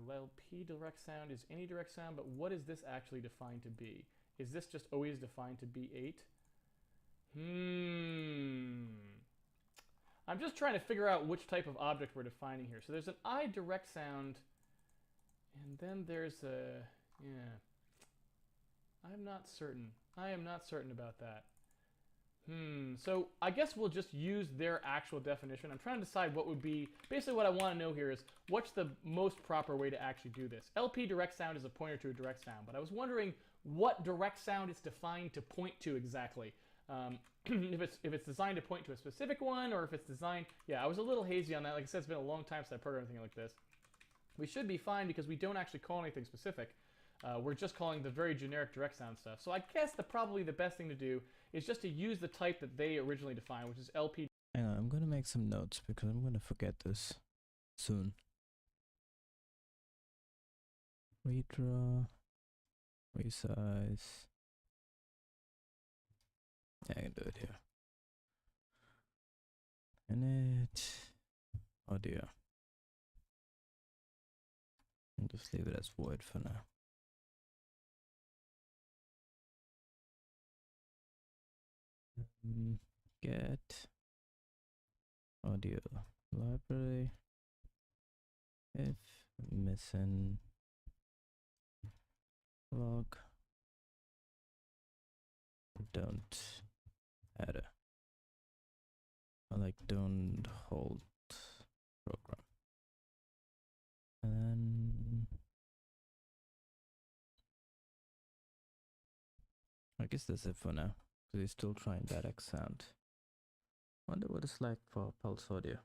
LP direct sound is any direct sound, but what is this actually defined to be? Is this just always defined to be 8? I'm just trying to figure out which type of object we're defining here. So there's an iDirect sound, and then there's a... Yeah. I'm not certain. I am not certain about that. So I guess we'll just use their actual definition. I'm trying to decide what would be... Basically what I want to know here is what's the most proper way to actually do this. LP direct sound is a pointer to a direct sound, but I was wondering what direct sound is defined to point to exactly. If it's designed to point to a specific one, or if it's designed... Yeah, I was a little hazy on that. Like I said, it's been a long time since I programmed anything like this. We should be fine because we don't actually call anything specific. We're just calling the very generic direct sound stuff. So I guess probably the best thing to do is just to use the type that they originally defined, which is LP. Hang on, I'm gonna make some notes because I'm gonna forget this soon. Redraw, resize. Yeah, I can do it here. Init, audio. I'll just leave it as void for now. Get audio library if missing log don't add or like don't hold program, and then I guess that's it for now. We're still trying that X sound. Wonder what it's like for pulse audio.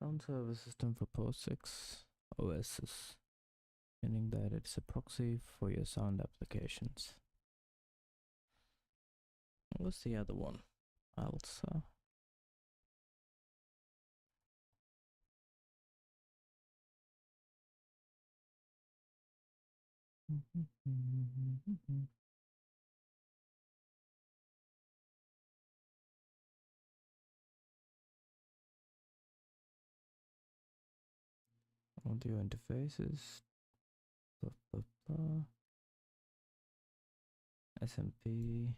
Sound server system for POSIX OSs, meaning that it's a proxy for your sound applications. What's the other one? ALSA. Audio interfaces. Blah, blah, blah. SMP.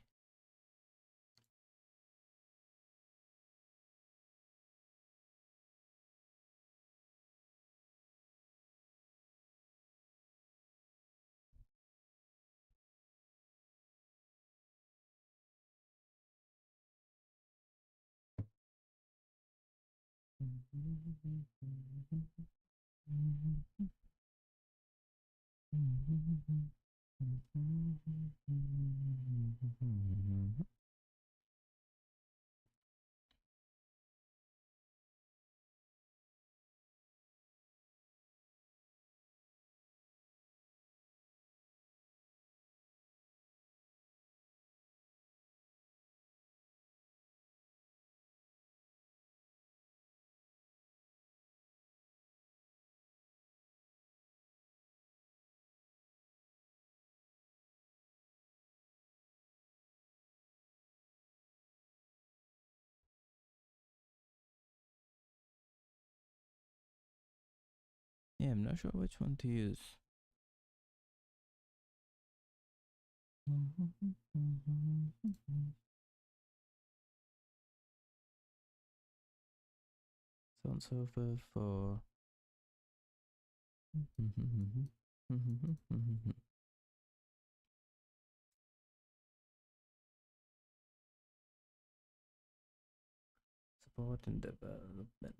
Yeah, I'm not sure which one to use. Sound server for support and development.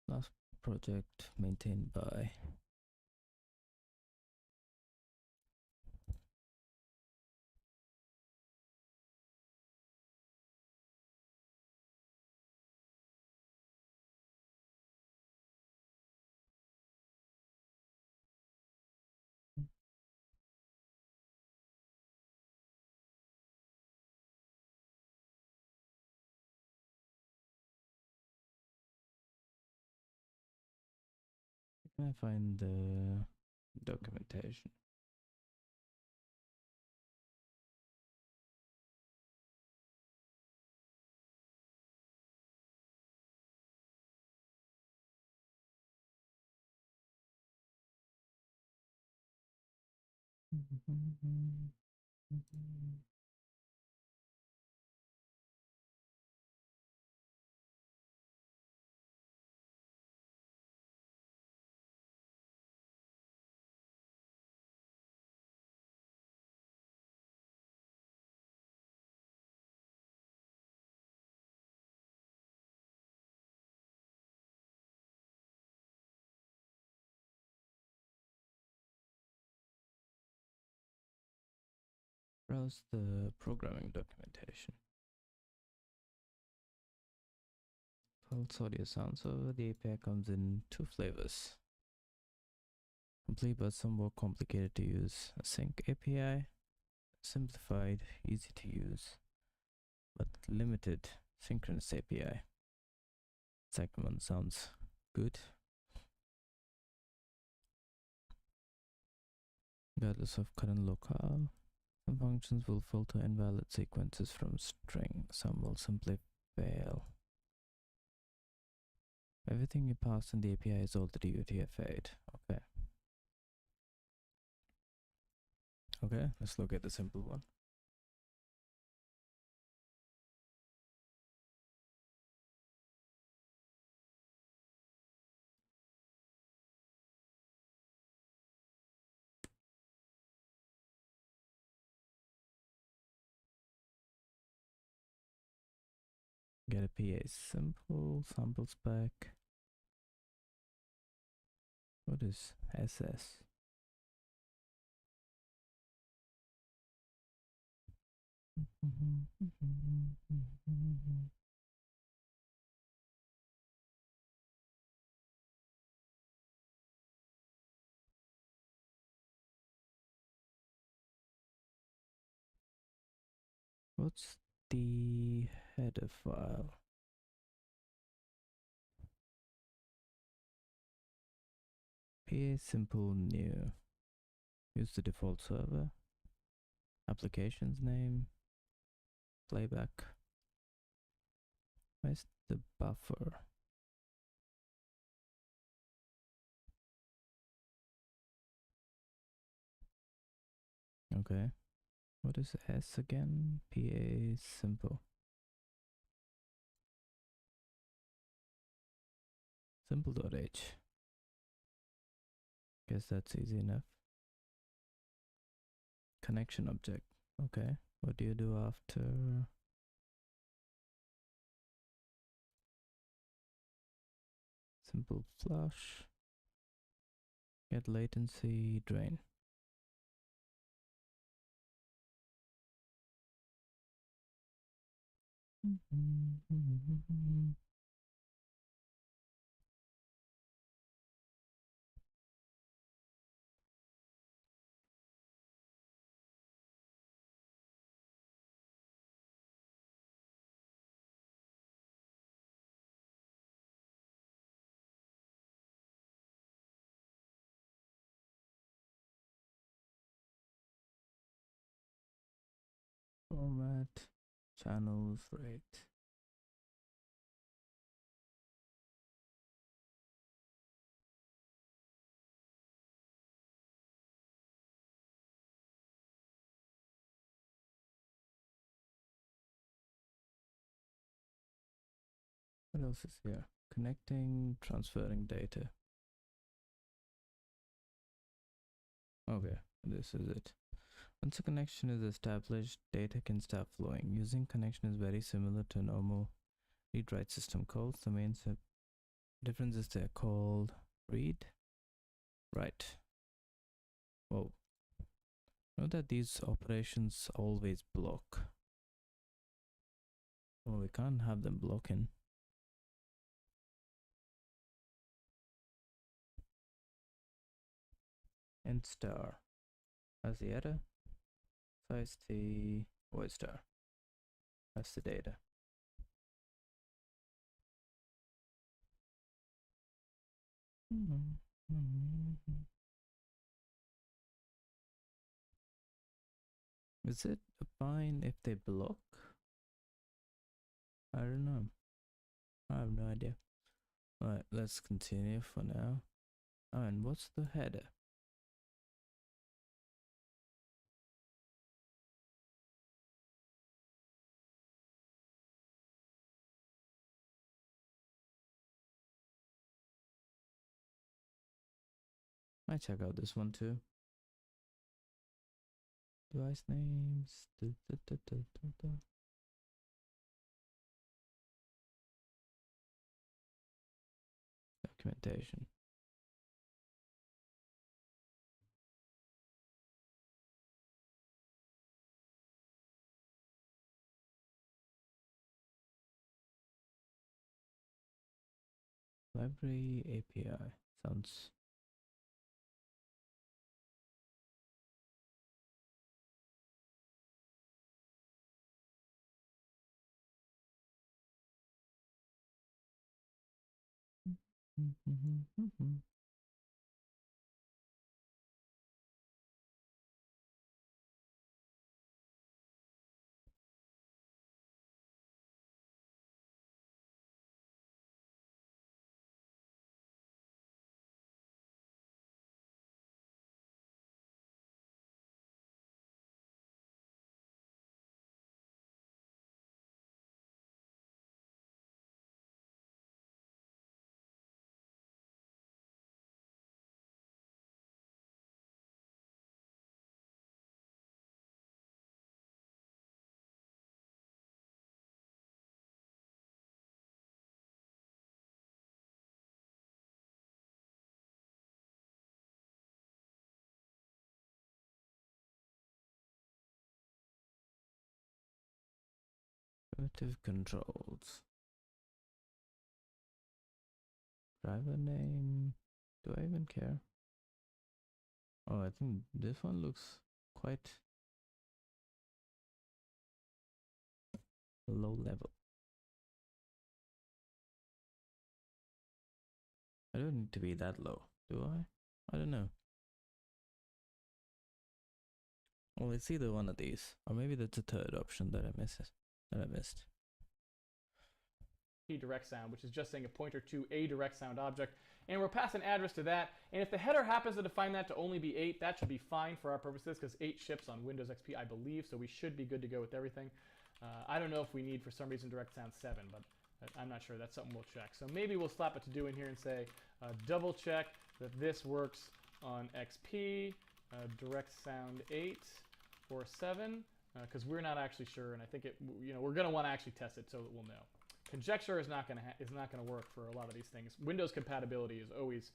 Last project maintained by. Can I find the documentation? Browse the programming documentation. Pulse audio sound server. The API comes in two flavors. Complete but somewhat complicated to use. A sync API. Simplified, easy to use, but limited synchronous API. Second one sounds good. Regardless of current locale, some functions will filter invalid sequences from string. Some will simply fail. Everything you pass in the API is already UTF-8. Okay. Okay, let's look at the simple one. Get a PA simple, sample spec. What is SS? What's the header file? PA simple new. Use the default server. Application's name. Playback. Where's the buffer? Okay. What is S again? PA simple. Simple.h. Guess that's easy enough. Connection object. Okay. What do you do after Simple flush. Get latency, drain. Format, channels, rate. What else is here? Connecting, transferring data. Okay, this is it. Once a connection is established, data can start flowing. Using connection is very similar to normal read-write system calls. The main difference is they're called read, write. Whoa. Note that these operations always block. Oh, we can't have them blocking. Int star as the header, size the void star. That's the data. Is it a bind if they block? I don't know. I have no idea. Alright, let's continue for now. Oh, and what's the header? I check out this one too. Device names. Documentation. Library API. Sounds primitive controls. Driver name. Do I even care? Oh, I think this one looks quite low level. I don't need to be that low, do I? I don't know. Well, it's either one of these, or maybe that's a third option that I missed. Direct sound, which is just saying a pointer to a direct sound object, and we'll pass an address to that. And if the header happens to define that to only be 8, that should be fine for our purposes, because 8 ships on Windows XP, I believe, so we should be good to go with everything. I don't know if we need, for some reason, direct sound 7, but I'm not sure. That's something we'll check. So maybe we'll slap a to-do in here and say, double check that this works on XP, direct sound 8 or 7, because we're not actually sure, and I think we're going to want to actually test it so that we'll know. Conjecture is not going to work for a lot of these things. Windows compatibility is always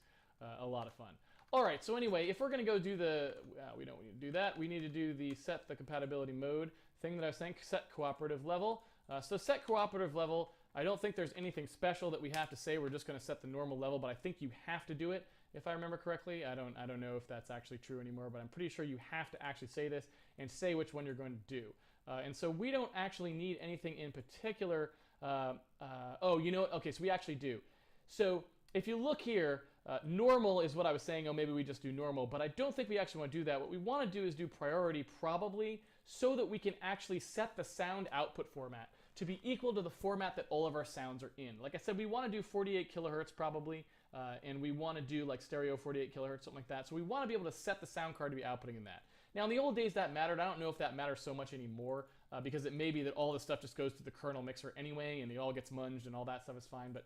a lot of fun. All right, so anyway, if we're going to go do the, we don't need to do that. We need to do the set the compatibility mode thing that I was saying, set cooperative level. So set cooperative level, I don't think there's anything special that we have to say. We're just going to set the normal level, but I think you have to do it, if I remember correctly. I don't know if that's actually true anymore, but I'm pretty sure you have to actually say this and say which one you're going to do. And so we don't actually need anything in particular. Oh, you know what? Okay, so we actually do. So if you look here, normal is what I was saying. Oh, maybe we just do normal, but I don't think we actually want to do that. What we want to do is do priority probably, so that we can actually set the sound output format to be equal to the format that all of our sounds are in. Like I said, we want to do 48 kilohertz probably, and we want to do like stereo 48 kilohertz, something like that. So we want to be able to set the sound card to be outputting in that. Now, in the old days, that mattered. I don't know if that matters so much anymore, because it may be that all this stuff just goes to the kernel mixer anyway, and it all gets munged and all that stuff is fine. But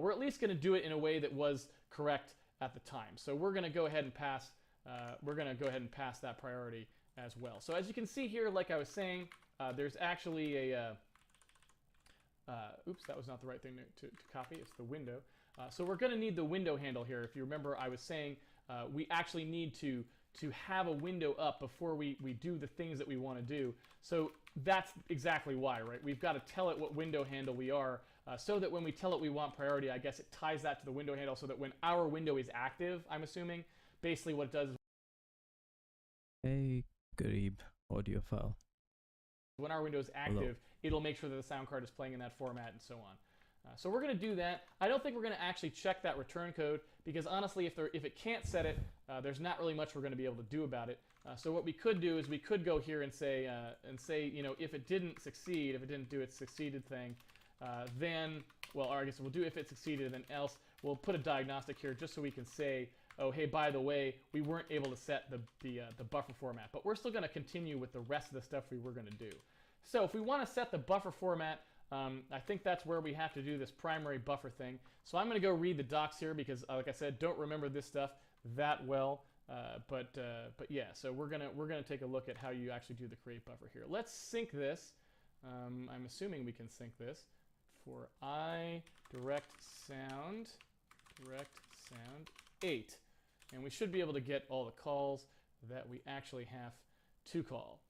we're at least going to do it in a way that was correct at the time. So we're going to go ahead and pass. That priority as well. So as you can see here, like I was saying, there's actually a. Oops, that was not the right thing to copy. It's the window. So we're going to need the window handle here. If you remember, I was saying we actually need to have a window up before we do the things that we want to do. So that's exactly why, right? We've got to tell it what window handle we are, so that when we tell it we want priority, I guess it ties that to the window handle so that when our window is active, I'm assuming, basically what it does is Hey, Garib audio file. when our window is active, it'll make sure that the sound card is playing in that format and so on. So we're going to do that. I don't think we're going to actually check that return code because honestly, if it can't set it, there's not really much we're going to be able to do about it. So what we could do is we could go here and say, you know, if it didn't succeed, if it didn't do its succeeded thing, then, well, I guess we'll do if it succeeded, and then else we'll put a diagnostic here just so we can say, oh, hey, by the way, we weren't able to set the buffer format, but we're still going to continue with the rest of the stuff we were going to do. So if we want to set the buffer format, I think that's where we have to do this primary buffer thing. So I'm going to go read the docs here because, like I said, don't remember this stuff that well. But yeah, so we're gonna take a look at how you actually do the create buffer here. Let's sync this. I'm assuming we can sync this for direct sound 8, and we should be able to get all the calls that we actually have to call.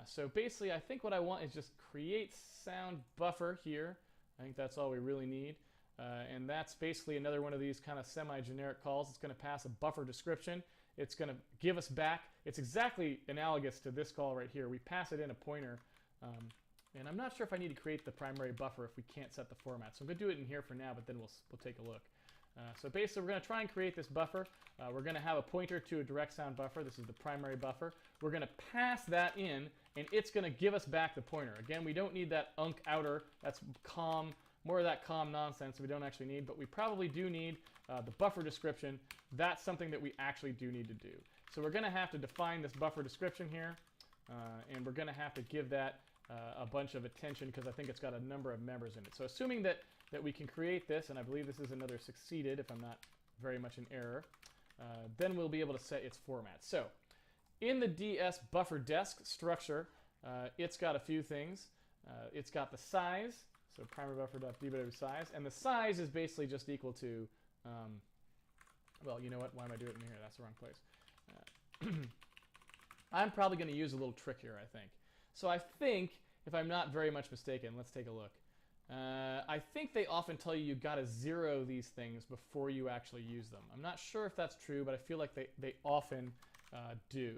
So basically, I think what I want is just create sound buffer here. I think that's all we really need. And that's basically another one of these kind of semi-generic calls. It's going to pass a buffer description. It's going to give us back. It's exactly analogous to this call right here. We pass it in a pointer. And I'm not sure if I need to create the primary buffer if we can't set the format. So I'm going to do it in here for now, but then we'll take a look. So basically, we're going to try and create this buffer. We're going to have a pointer to a direct sound buffer. This is the primary buffer. We're going to pass that in, and it's going to give us back the pointer. Again, we don't need that unc outer. That's COM, more of that COM nonsense we don't actually need, but we probably do need the buffer description. That's something that we actually do need to do. So we're going to have to define this buffer description here, and we're going to have to give that a bunch of attention because I think it's got a number of members in it. So assuming that we can create this, and I believe this is another succeeded if I'm not very much in error, then we'll be able to set its format. So in the DS buffer desk structure, it's got a few things. It's got the size, so primary buffer.dbw size, and the size is basically just equal to, well, you know what? Why am I doing it in here? That's the wrong place. I'm probably going to use a little trick here, I think. So I think, if I'm not very much mistaken, let's take a look. I think they often tell you you've got to zero these things before you actually use them. I'm not sure if that's true, but I feel like they often do.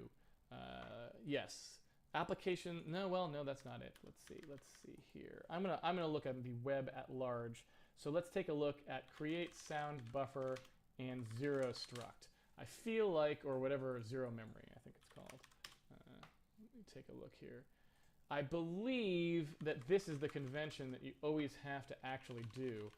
Yes. Application, no, well, no, that's not it. Let's see here. I'm gonna look at the web at large. So let's take a look at create sound buffer and zero struct. I feel like, or whatever, zero memory, I think it's called. Let me take a look here. I believe that this is the convention that you always have to actually do.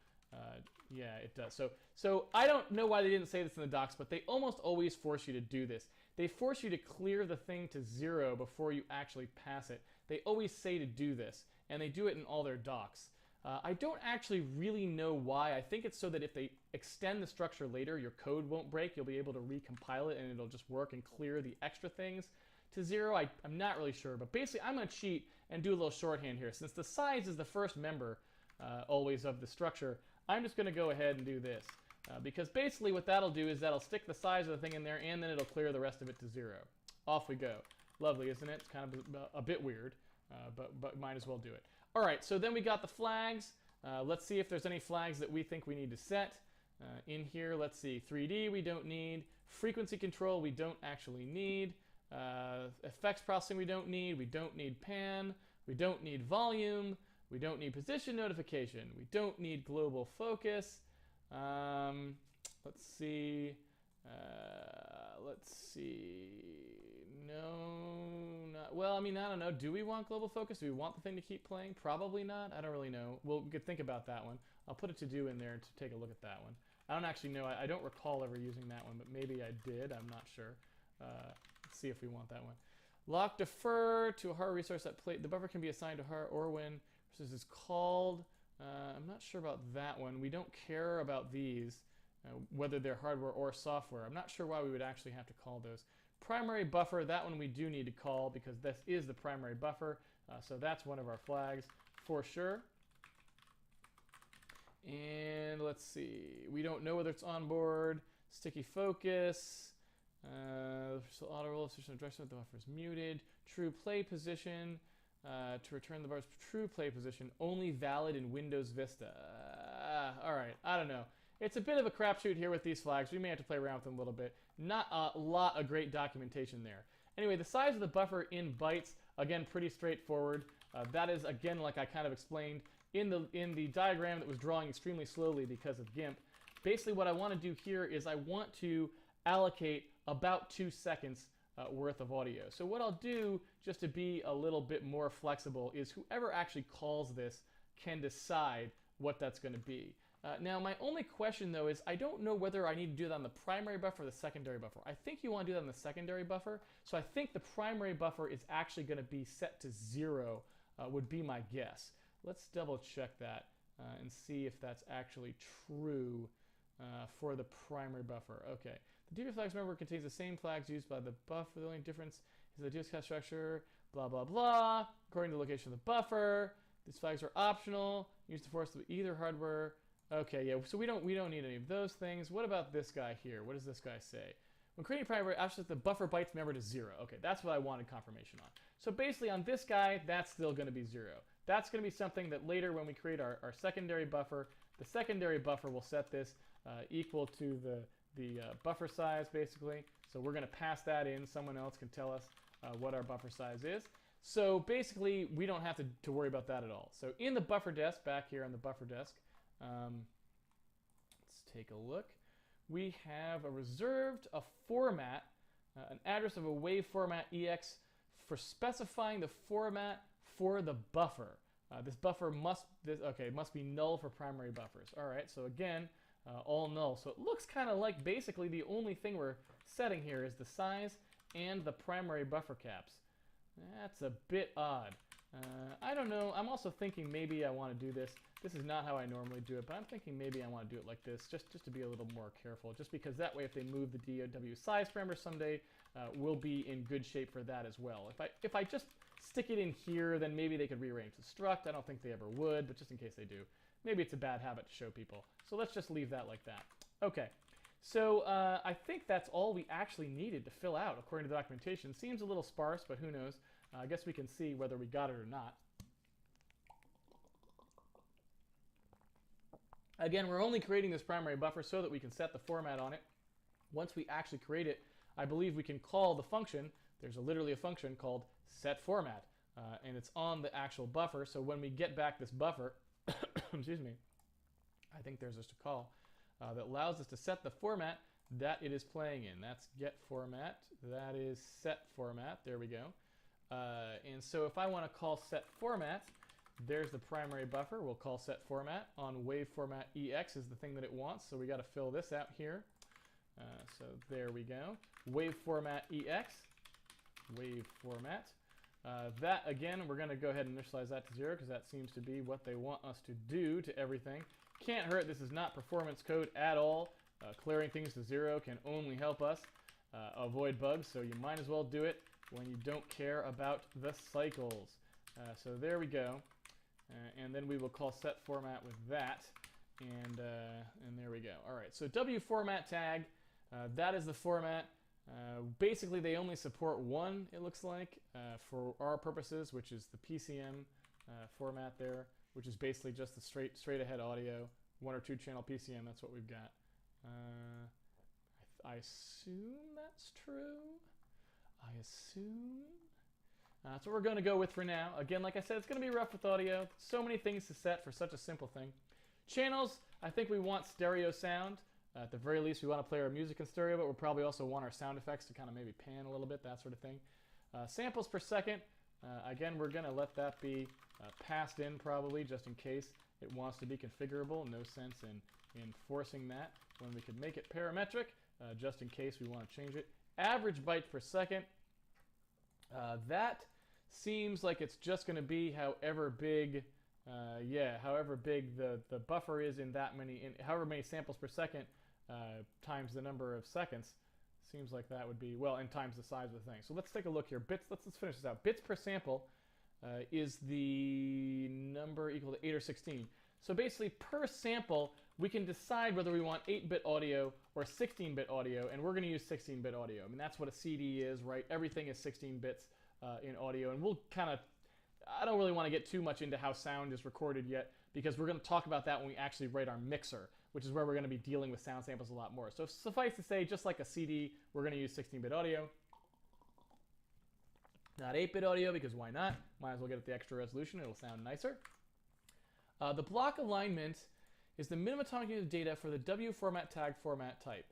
Yeah, it does. So I don't know why they didn't say this in the docs, but they almost always force you to do this. They force you to clear the thing to 0 before you actually pass it. They always say to do this, and they do it in all their docs. I don't actually really know why. I think it's so that if they extend the structure later, your code won't break. You'll be able to recompile it, and it'll just work and clear the extra things to 0. I'm not really sure, but basically I'm going to cheat and do a little shorthand here. Since the size is the first member, always of the structure, I'm just going to go ahead and do this. Because basically what that'll do is that'll stick the size of the thing in there, and then it'll clear the rest of it to 0. Off we go. Lovely, isn't it? It's kind of a bit weird, but might as well do it. All right, so then we got the flags. Let's see if there's any flags that we think we need to set. In here, let's see. 3D we don't need. Frequency control we don't actually need. Effects processing we don't need. We don't need pan. We don't need volume. We don't need position notification. We don't need global focus. Let's see. Let's see. No, not well. I mean, I don't know. Do we want global focus? Do we want the thing to keep playing? Probably not. I don't really know. We could think about that one. I'll put a to do in there to take a look at that one. I don't actually know. I don't recall ever using that one, but maybe I did. I'm not sure. Let's see if we want that one. Lock defer to a hardware resource that play. The buffer can be assigned to hard or when this is called. I'm not sure about that one. We don't care about these, whether they're hardware or software. I'm not sure why we would actually have to call those. Primary buffer, that one we do need to call because this is the primary buffer. So that's one of our flags for sure. And let's see. We don't know whether it's on board. Sticky focus. So auto roll position direction, the buffer is muted. True play position. To return the bar's true play position, only valid in Windows Vista. All right, I don't know. It's a bit of a crapshoot here with these flags. We may have to play around with them a little bit. Not a lot of great documentation there. Anyway, the size of the buffer in bytes, again, pretty straightforward. That is, again, like I kind of explained in the diagram that was drawing extremely slowly because of GIMP. Basically, what I want to do here is I want to allocate about 2 seconds worth of audio. So what I'll do, just to be a little bit more flexible, is whoever actually calls this can decide what that's going to be. Now, my only question, though, is I don't know whether I need to do that on the primary buffer or the secondary buffer. I think you want to do that on the secondary buffer. So I think the primary buffer is actually going to be set to 0, would be my guess. Let's double check that and see if that's actually true for the primary buffer. Okay. The DB flags, remember, contains the same flags used by the buffer. The only difference is the DSCast structure, blah, blah, blah. According to the location of the buffer, these flags are optional. Use the force of either hardware. Okay, yeah, so we don't need any of those things. What about this guy here? What does this guy say? When creating primary, actually the buffer bytes member to 0. Okay, that's what I wanted confirmation on. So basically on this guy, that's still going to be 0. That's going to be something that later when we create our secondary buffer, the secondary buffer will set this equal to the buffer size, basically. So we're going to pass that in. Someone else can tell us what our buffer size is. So basically, we don't have to worry about that at all. So in the buffer desk, back here on the buffer desk, let's take a look. We have a format, an address of a wave format EX for specifying the format for the buffer. This buffer must be null for primary buffers. All right, so again, all null. So it looks kind of like basically the only thing we're setting here is the size and the primary buffer caps. That's a bit odd. I don't know. I'm also thinking maybe I want to do this. This is not how I normally do it, but I'm thinking maybe I want to do it like this, just to be a little more careful, just because that way if they move the DOW size parameter someday, we'll be in good shape for that as well. If I just stick it in here, then maybe they could rearrange the struct. I don't think they ever would, but just in case they do. Maybe it's a bad habit to show people. So let's just leave that like that. Okay, so I think that's all we actually needed to fill out according to the documentation. Seems a little sparse, but who knows. I guess we can see whether we got it or not. Again, we're only creating this primary buffer so that we can set the format on it. Once we actually create it, I believe we can call the function. There's literally a function called setFormat, and it's on the actual buffer. So when we get back this buffer, excuse me, I think there's just a call that allows us to set the format that it is playing in. That's getFormat. That is setFormat. There we go. And so if I want to call setFormat, there's the primary buffer. We'll call setFormat on waveFormat EX is the thing that it wants. So we got to fill this out here. So there we go. WaveFormat EX. WaveFormat. That, again, we're going to go ahead and initialize that to 0 because that seems to be what they want us to do to everything. Can't hurt. This is not performance code at all. Clearing things to 0 can only help us avoid bugs, so you might as well do it when you don't care about the cycles. So there we go. and then we will call set format with that, and there we go. All right, so W format tag, that is the format. Basically, they only support one, it looks like, for our purposes, which is the PCM format there, which is basically just the straight ahead audio, 1 or 2 channel PCM. That's what we've got. I assume that's true. I assume. That's what we're going to go with for now. Again, like I said, it's going to be rough with audio. So many things to set for such a simple thing. Channels, I think we want stereo sound. At the very least, we want to play our music in stereo, but we'll probably also want our sound effects to kind of maybe pan a little bit, that sort of thing. Samples per second, again, we're going to let that be passed in probably, just in case it wants to be configurable. No sense in forcing that when we could make it parametric, just in case we want to change it. Average bytes per second, that seems like it's just going to be however big, however big the buffer is in that many, however many samples per second times the number of seconds. Seems like that would be, well, and times the size of the thing. So let's take a look here. Bits. Let's finish this out. Bits per sample is the number equal to 8 or 16. So basically, per sample, we can decide whether we want 8-bit audio or 16-bit audio, and we're going to use 16-bit audio. I mean, that's what a CD is, right? Everything is 16 bits in audio, and we'll kind of, I don't really want to get too much into how sound is recorded yet, because we're going to talk about that when we actually write our mixer, which is where we're going to be dealing with sound samples a lot more. So suffice to say, just like a CD, we're going to use 16-bit audio. Not 8-bit audio, because why not? Might as well get it the extra resolution. It'll sound nicer. The block alignment is the minimum atomic unit of data for the W format tag format type.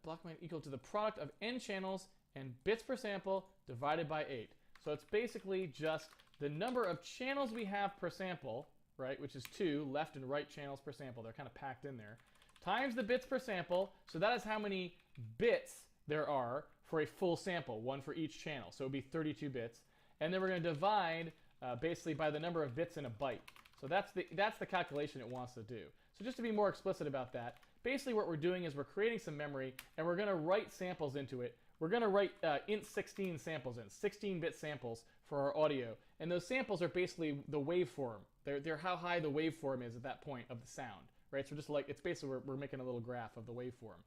Block alignment equal to the product of n channels and bits per sample divided by 8. So it's basically just the number of channels we have per sample, right, which is 2 left and right channels per sample. They're kind of packed in there, times the bits per sample. So that is how many bits there are for a full sample, one for each channel. So it would be 32 bits. And then we're going to divide basically by the number of bits in a byte. So that's the calculation it wants to do. So just to be more explicit about that, basically what we're doing is we're creating some memory, and we're going to write samples into it. We're going to write int16 samples in, 16-bit samples for our audio. And those samples are basically the waveform. They're how high the waveform is at that point of the sound, right? So just like, it's basically, we're making a little graph of the waveform.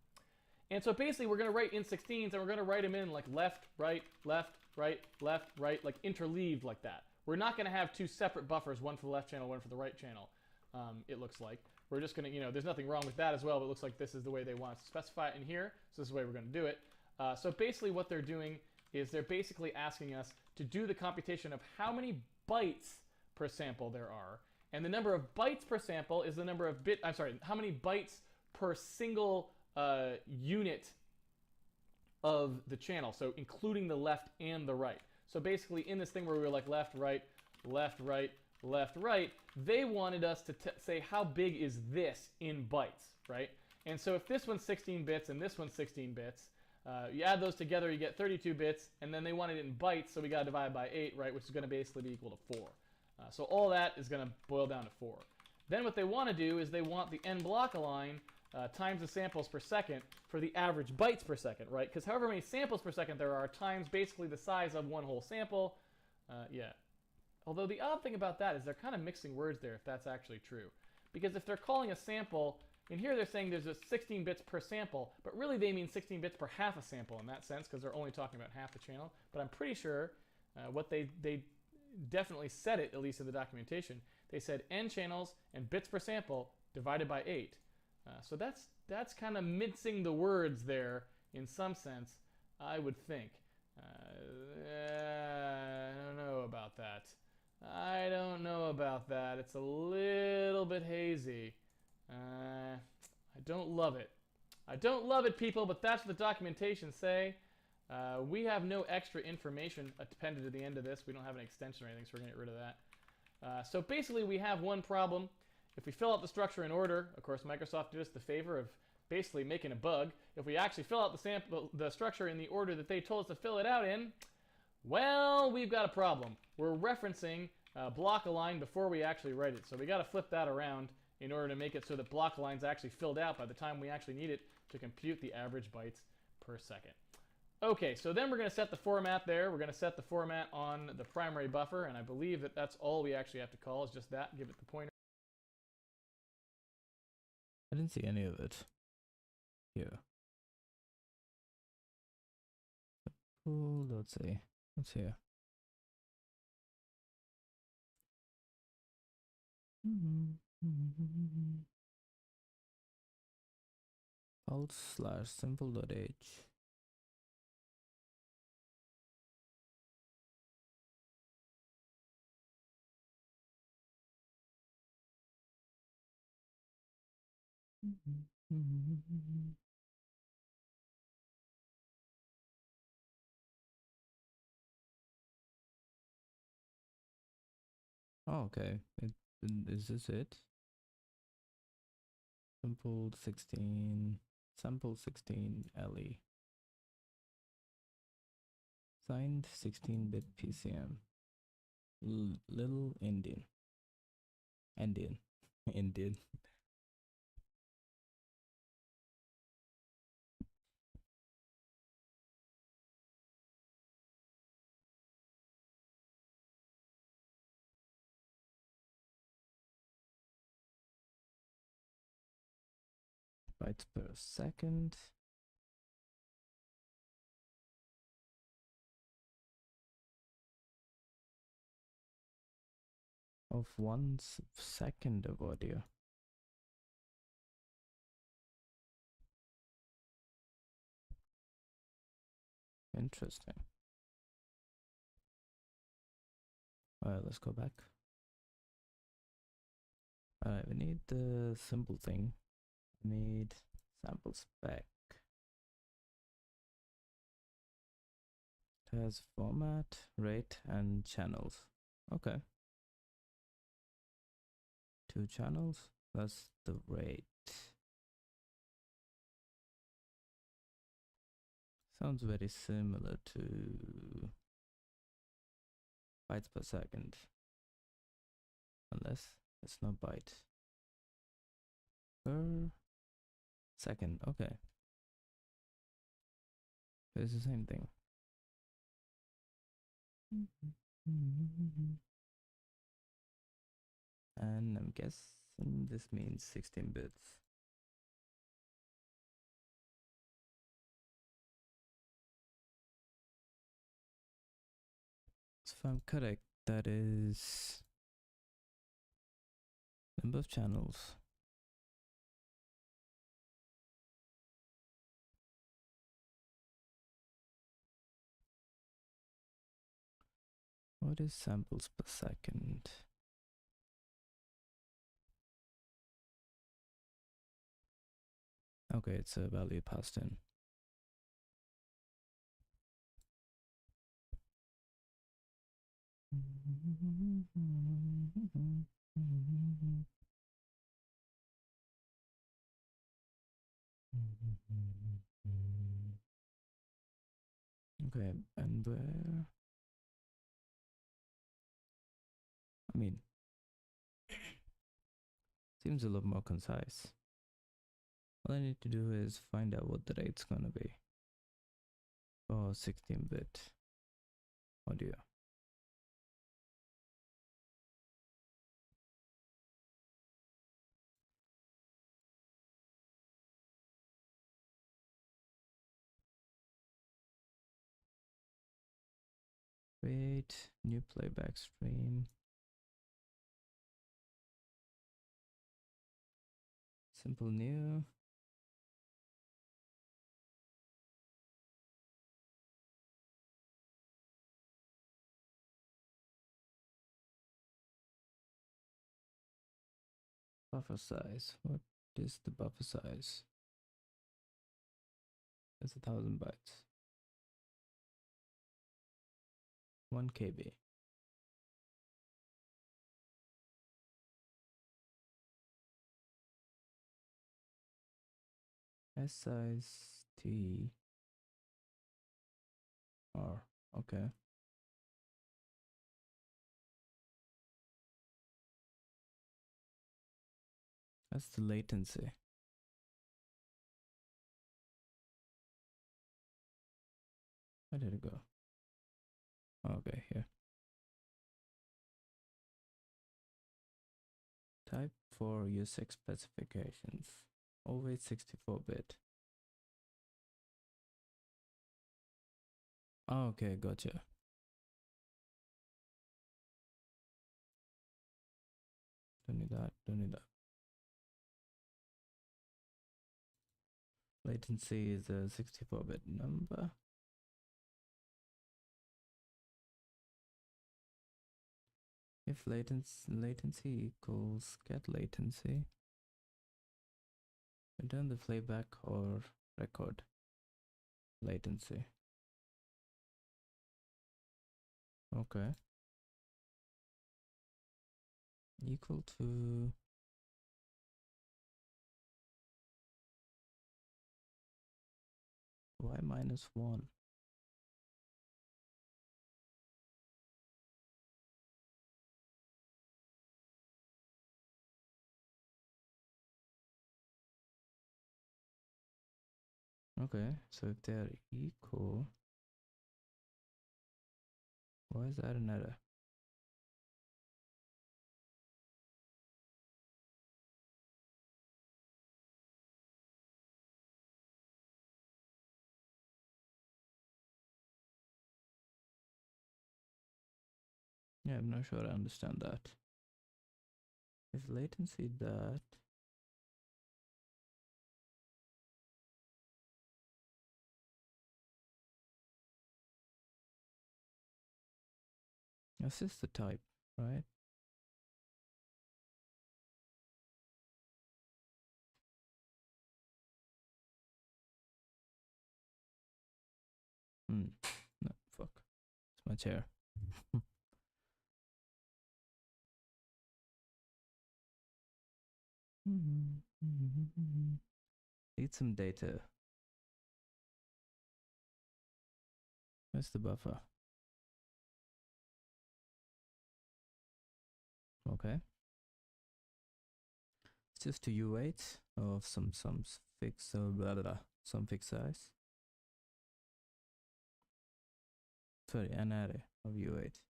And so basically we're going to write int16s, and we're going to write them in like left, right, left, right, left, right, like interleaved like that. We're not going to have 2 separate buffers, one for the left channel, one for the right channel, it looks like. We're just going to, there's nothing wrong with that as well, but it looks like this is the way they want to specify it in here, so this is the way we're going to do it. So basically what they're doing is they're basically asking us to do the computation of how many bytes per sample there are, and the number of bytes per sample is the number of how many bytes per single unit of the channel, so including the left and the right. So basically in this thing where we were like left, right, left, right, left, right, they wanted us to say how big is this in bytes, right? And so if this one's 16 bits and this one's 16 bits, you add those together, you get 32 bits, and then they wanted it in bytes, so we got to divide by 8, right, which is going to basically be equal to 4. So all that is going to boil down to 4. Then what they want to do is they want the n block align times the samples per second for the average bytes per second, right? Because however many samples per second there are times basically the size of one whole sample. Although the odd thing about that is they're kind of mixing words there, if that's actually true. Because if they're calling a sample, in here they're saying there's a 16 bits per sample, but really they mean 16 bits per half a sample in that sense, because they're only talking about half the channel. But I'm pretty sure what they definitely said it, at least in the documentation. They said n channels and bits per sample divided by 8. So that's kind of mincing the words there in some sense, I would think. I don't know about that. I don't know about that. It's a little bit hazy. I don't love it. I don't love it, people, but that's what the documentation say. We have no extra information appended to the end of this. We don't have an extension or anything, so we're going to get rid of that. So basically, we have one problem. If we fill out the structure in order, of course, Microsoft did us the favor of basically making a bug. If we actually fill out the structure in the order that they told us to fill it out in, well, we've got a problem. We're referencing block align before we actually write it. So we got to flip that around in order to make it so that block align's actually filled out by the time we actually need it to compute the average bytes per second. Okay, so then we're going to set the format there. We're going to set the format on the primary buffer, and I believe that that's all we actually have to call is just that. Give it the pointer. I didn't see any of it here. Oh, let's see. What's here? Pulse/simple.h. Oh, okay. Is this it? Sample 16, sample 16 LE. Signed 16-bit PCM. Little Indian. Indian. Indian. Bytes per second. Of 1 second of audio. Interesting. Alright, let's go back. Alright, we need the simple thing. We need sample spec. It has format, rate, and channels. Okay. 2 channels. That's the rate. Sounds very similar to bytes per second. Unless it's not byte. Per second. Okay. It's the same thing. And I'm guessing this means 16 bits. So if I'm correct, that is number of channels. What is samples per second? Okay, it's a value passed in. Okay, and where? I mean, seems a lot more concise. All I need to do is find out what the rate's gonna be for 16-bit audio. Create new playback stream. Simple new. Buffer size. What is the buffer size? It's 1000 bytes. 1 KB. S size T R. Okay. That's the latency. Where did it go? Okay, here. Type for USX specifications. Always 64-bit. Okay, gotcha. Don't need that, don't need that. Latency is a 64-bit number. If latency equals get latency, return the playback or record latency. Okay. Equal to y minus 1. Okay, so if they're equal, why is that an error? Yeah, I'm not sure I understand that. If latency that, this is the type, right? No, fuck. It's my chair. Need some data. Where's the buffer? Okay. It's just a U8 of some fixed some fixed size. Sorry, an array of U8.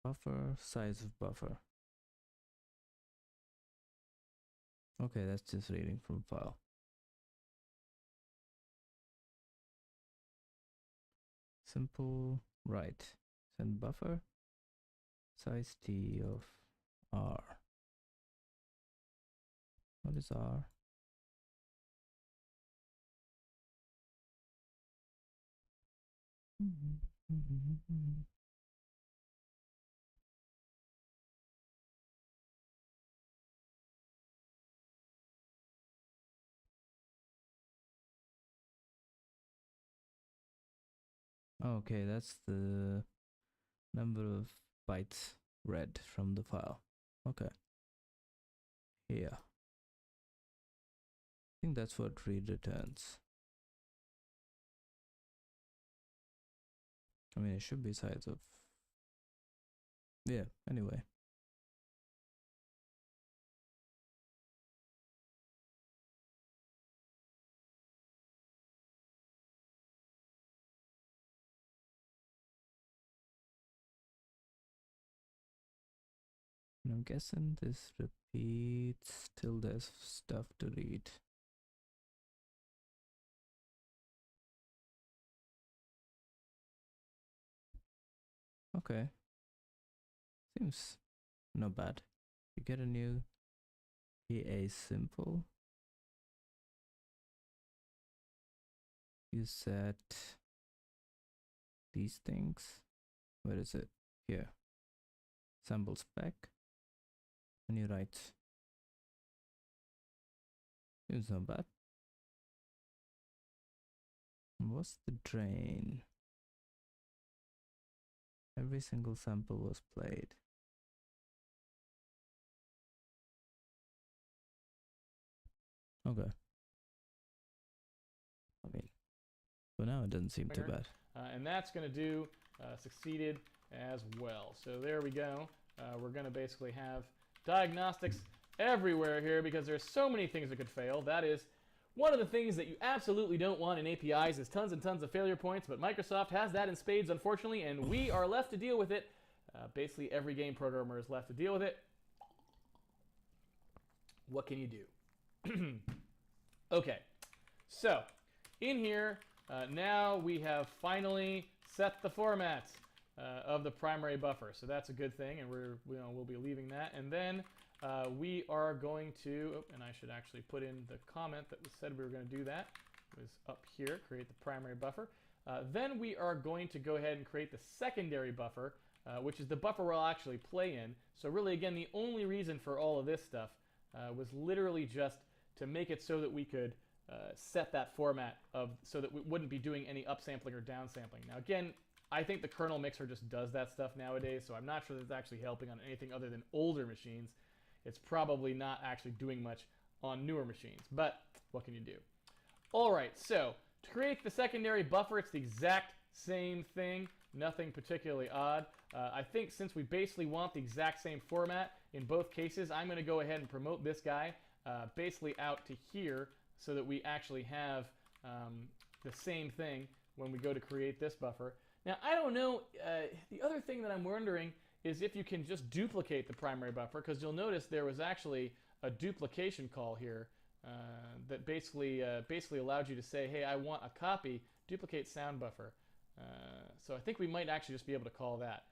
Buffer, size of buffer. Okay, that's just reading from file. Simple write. Send buffer. Size T of R. What is R? Okay, that's the number of bytes read from the file. Okay. Here. I think that's what read returns. I mean, it should be size of... Yeah, anyway. And I'm guessing this repeats till there's stuff to read. Okay. Seems not bad. You get a new EA simple. You set these things. Where is it? Here. Sample spec. And you write. Seems not bad. What's the drain? Every single sample was played. Okay. I mean, for now it doesn't seem too bad. And that's going to do succeeded as well. So there we go. We're going to basically have diagnostics everywhere here because there's so many things that could fail. That is One of the things that you absolutely don't want in APIs is tons and tons of failure points, but Microsoft has that in spades, unfortunately, and we are left to deal with it. Basically, every game programmer is left to deal with it. What can you do? Okay, so in here, now we have finally set the format of the primary buffer. So that's a good thing, and we'll be leaving that. And then we are going to, and I should actually put in the comment that said we were going to do that. It was up here, create the primary buffer. Then we are going to go ahead and create the secondary buffer, which is the buffer we'll actually play in. So really, again, the only reason for all of this stuff was literally just to make it so that we could set that format so that we wouldn't be doing any upsampling or downsampling. Now, again, I think the kernel mixer just does that stuff nowadays, so I'm not sure that it's actually helping on anything other than older machines. It's probably not actually doing much on newer machines, but what can you do? All right, so to create the secondary buffer, it's the exact same thing, nothing particularly odd. I think since we basically want the exact same format in both cases, I'm going to go ahead and promote this guy basically out to here so that we actually have the same thing when we go to create this buffer. Now, I don't know, the other thing that I'm wondering is if you can just duplicate the primary buffer, because you'll notice there was actually a duplication call here that basically allowed you to say, hey, I want a copy, duplicate sound buffer. So I think we might actually just be able to call that.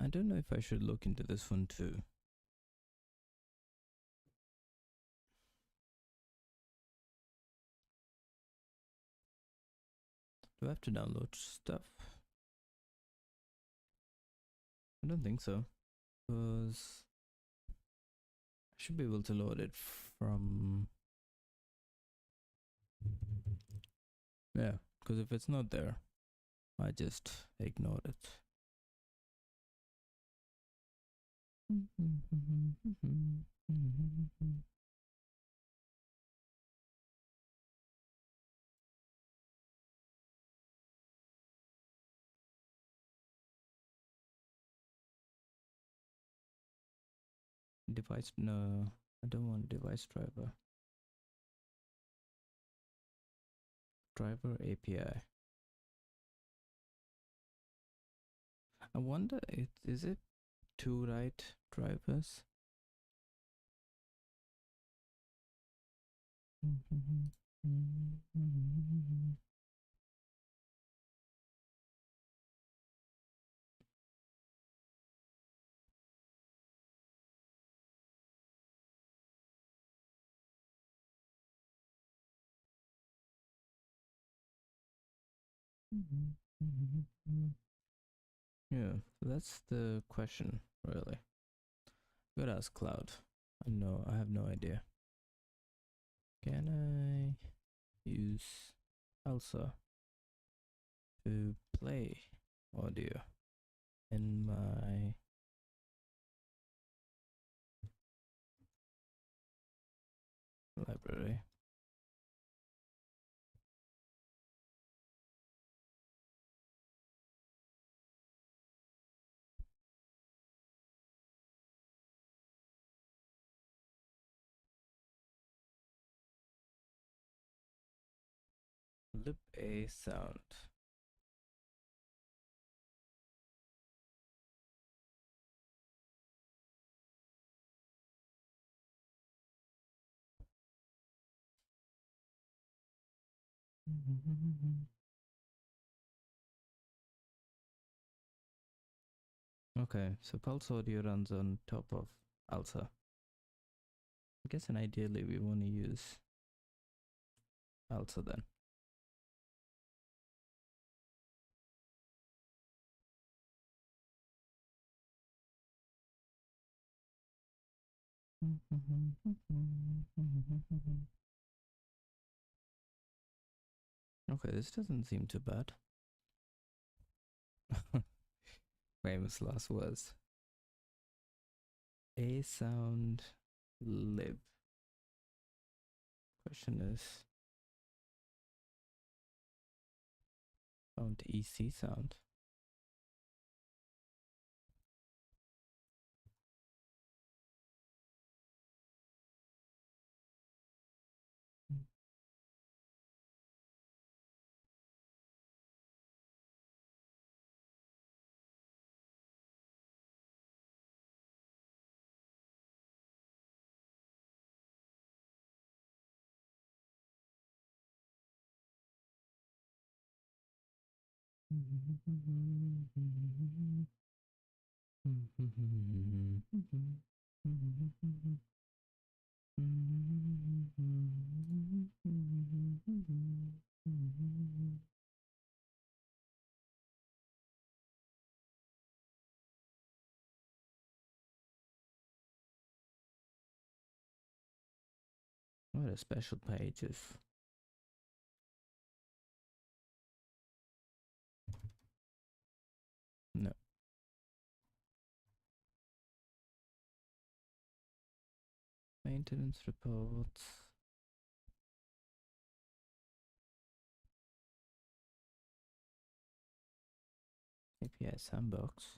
I don't know if I should look into this one too. Do I have to download stuff? I don't think so, because I should be able to load it from... Yeah, because if it's not there, I just ignore it. Device, no, I don't want device driver. Driver API. I wonder, is it two right drivers? Yeah, so that's the question, really. Good ask Cloud. I have no idea. Can I use Elsa to play audio in my library? Lib A sound. Okay, so Pulse Audio runs on top of Elsa. I guess, and ideally we want to use Elsa then. Okay, this doesn't seem too bad. Famous last words. A sound lib. Question is, found EC sound. What a special pages. No. Maintenance reports. API sandbox.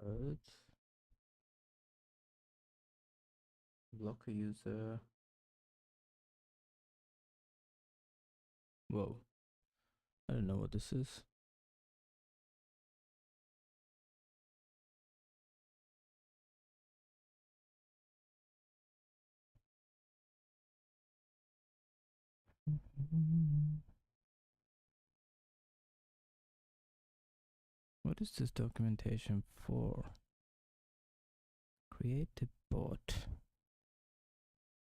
Birds. Blocker user. Whoa. I don't know what this is. What is this documentation for? Create a bot.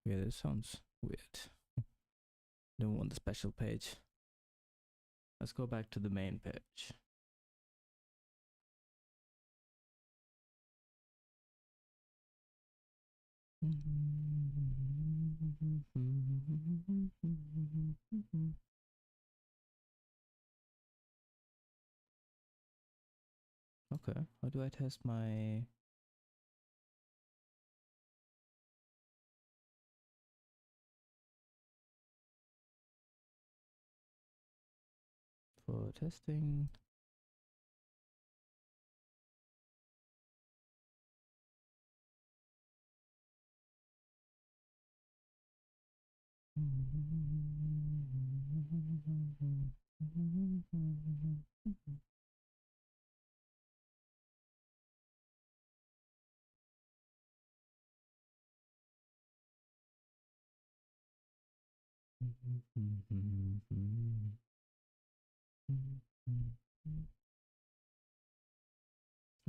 Yeah, this sounds weird. Don't want the special page. Let's go back to the main page. Okay, how do I test my... For testing...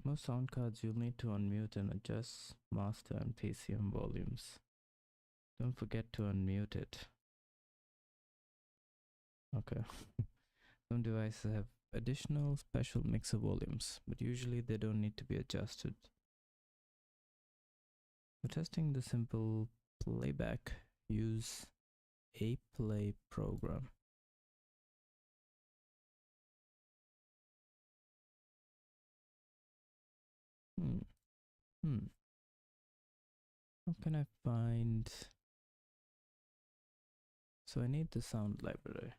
Most sound cards you'll need to unmute and adjust master and PCM volumes. Don't forget to unmute it. Okay. Some devices have additional special mixer volumes, but usually they don't need to be adjusted. For testing the simple playback, use a play program. How can I find... So I need the sound library.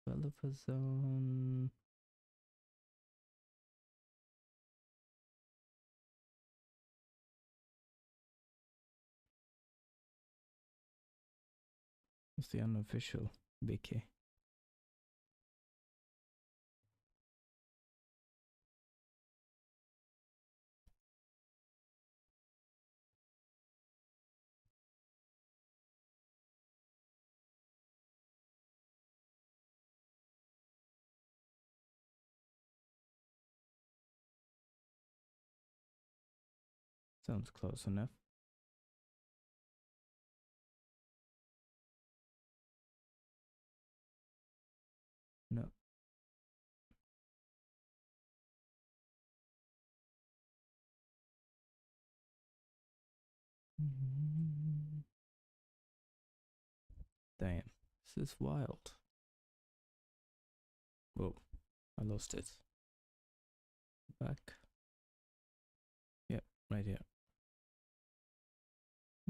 Developer zone. It's the unofficial wiki. Sounds close enough. No. Damn, this is wild. Whoa, I lost it. Back. right here.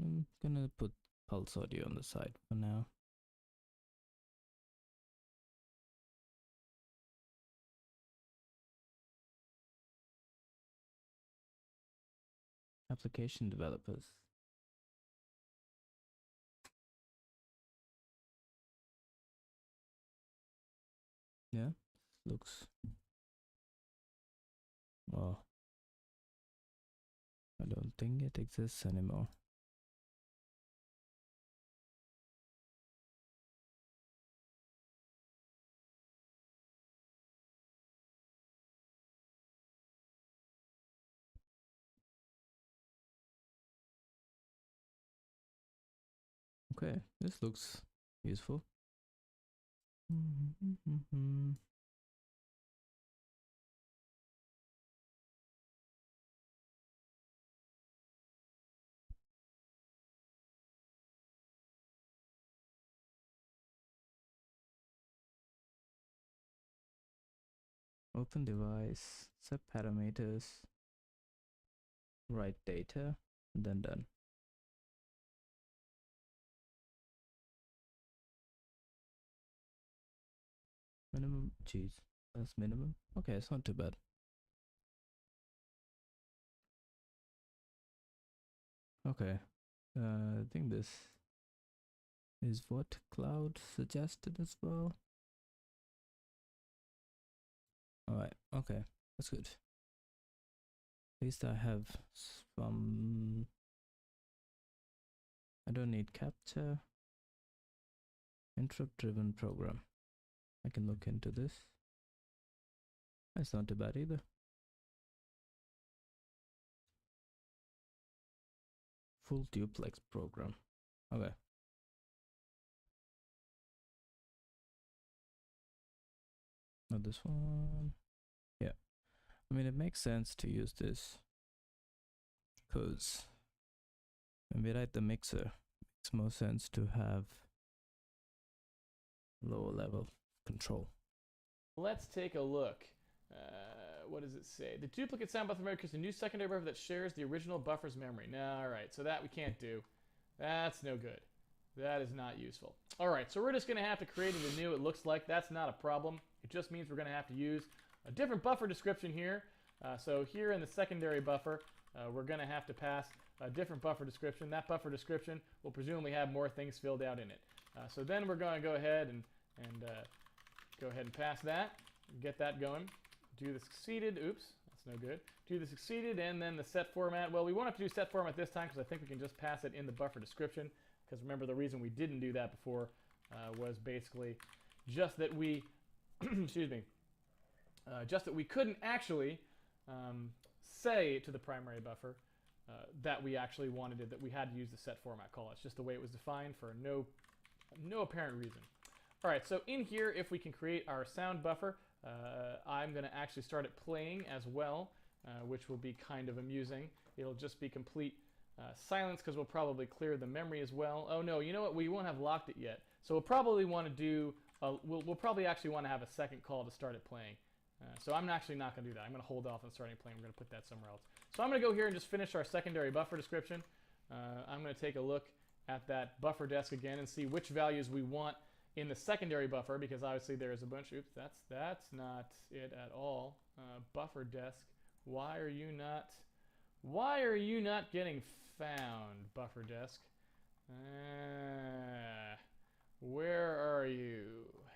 I'm gonna put pulse audio on the side for now. Application developers. Yeah, looks. Well, I don't think it exists anymore. Okay, this looks useful. Open device, set parameters, write data, and then done. Minimum, geez, that's minimum. Okay, it's not too bad. Okay, I think this is what Cloud suggested as well. Alright, okay, that's good. At least I have some. I don't need capture. Interrupt driven program. I can look into this. That's not too bad either. Full duplex program. Okay. Not this one. Yeah. I mean, it makes sense to use this because when we write the mixer, it makes more sense to have lower level control. Let's take a look. What does it say? The duplicate sound buffer memory creates a new secondary buffer that shares the original buffer's memory. No, all right, so that we can't do. That's no good. That is not useful. All right, so we're just going to have to create it anew. It looks like that's not a problem. It just means we're going to have to use a different buffer description here. So here in the secondary buffer, we're going to have to pass a different buffer description. That buffer description will presumably have more things filled out in it. So then we're going to go ahead and pass that, get that going. Do the succeeded, oops, that's no good. Do the succeeded and then the set format. Well, we won't have to do set format this time because I think we can just pass it in the buffer description. Because remember, the reason we didn't do that before was basically just that we, excuse me, just that we couldn't actually say to the primary buffer that we actually wanted it, that we had to use the set format call. It's just the way it was defined for no apparent reason. All right, so in here, if we can create our sound buffer, I'm going to actually start it playing as well, which will be kind of amusing. It'll just be complete silence because we'll probably clear the memory as well. Oh no, you know what? We won't have locked it yet. So we'll probably want to do, we'll probably actually want to have a second call to start it playing. So I'm actually not going to do that. I'm going to hold off on starting playing. We're going to put that somewhere else. So I'm going to go here and just finish our secondary buffer description. I'm going to take a look at that buffer desk again and see which values we want in the secondary buffer, because obviously there is a bunch. Oops, that's not it at all. Buffer desk. Why are you not getting found, buffer desk? Where are you?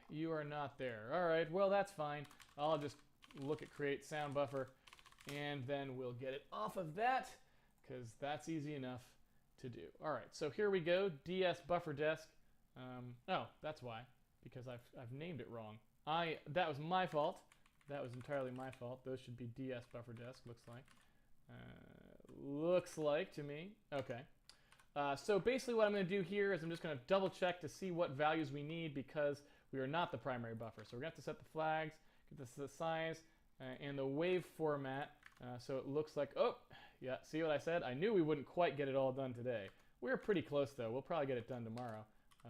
You are not there. All right, well that's fine. I'll just look at create sound buffer, and then we'll get it off of that, because that's easy enough to do. All right, so here we go. DS buffer desk. Oh, that's why, because I've named it wrong. That was my fault. That was entirely my fault. Those should be DS buffer desk. Looks like to me. Okay. So basically, what I'm going to do here is I'm just going to double check to see what values we need, because we are not the primary buffer. So we're going to have to set the flags, get the size, and the wave format. So it looks like, oh, yeah, see what I said? I knew we wouldn't quite get it all done today. We're pretty close, though. We'll probably get it done tomorrow.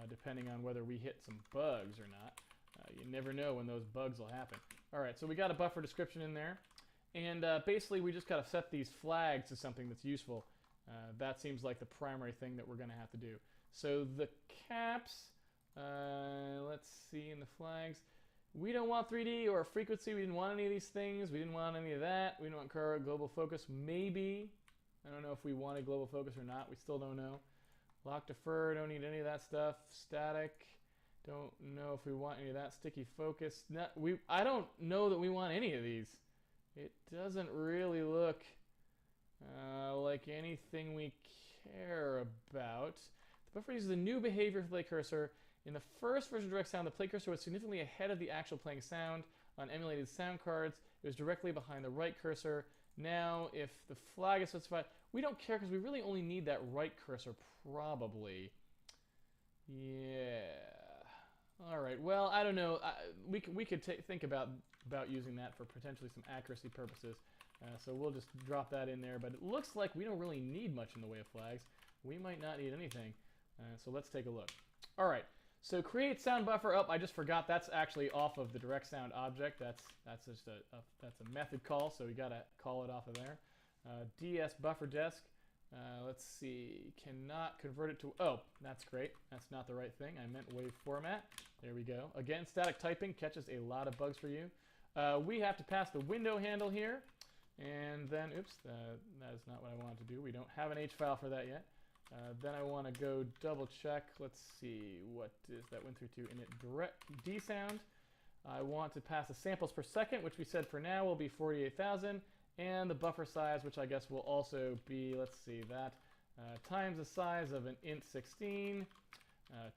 Depending on whether we hit some bugs or not. You never know when those bugs will happen. All right, so we got a buffer description in there. And basically, we just got to set these flags to something that's useful. That seems like the primary thing that we're going to have to do. So the caps, let's see, in the flags. We don't want 3D or frequency. We didn't want any of these things. We didn't want any of that. We don't want current global focus. Maybe. I don't know if we wanted global focus or not. We still don't know. Lock defer. Don't need any of that stuff. Static. Don't know if we want any of that. Sticky focus. I don't know that we want any of these. It doesn't really look like anything we care about. The buffer uses a new behavior for the play cursor. In the first version of direct sound, the play cursor was significantly ahead of the actual playing sound on emulated sound cards. It was directly behind the right cursor. Now, if the flag is specified, we don't care because we really only need that right cursor, probably. Yeah. All right. Well, I don't know. We could think about using that for potentially some accuracy purposes. So we'll just drop that in there. But it looks like we don't really need much in the way of flags. We might not need anything. So let's take a look. All right. So create sound buffer. Oh, I just forgot. That's actually off of the direct sound object. That's just that's a method call. So we gotta call it off of there. DS buffer desk. Let's see. Cannot convert it to. Oh, that's great. That's not the right thing. I meant wave format. There we go. Again, static typing catches a lot of bugs for you. We have to pass the window handle here. And then, oops, that is not what I wanted to do. We don't have an H file for that yet. Then I want to go double check. Let's see, what is that went through to init direct D sound. I want to pass the samples per second, which we said for now will be 48,000. And the buffer size, which I guess will also be, let's see, that times the size of an int 16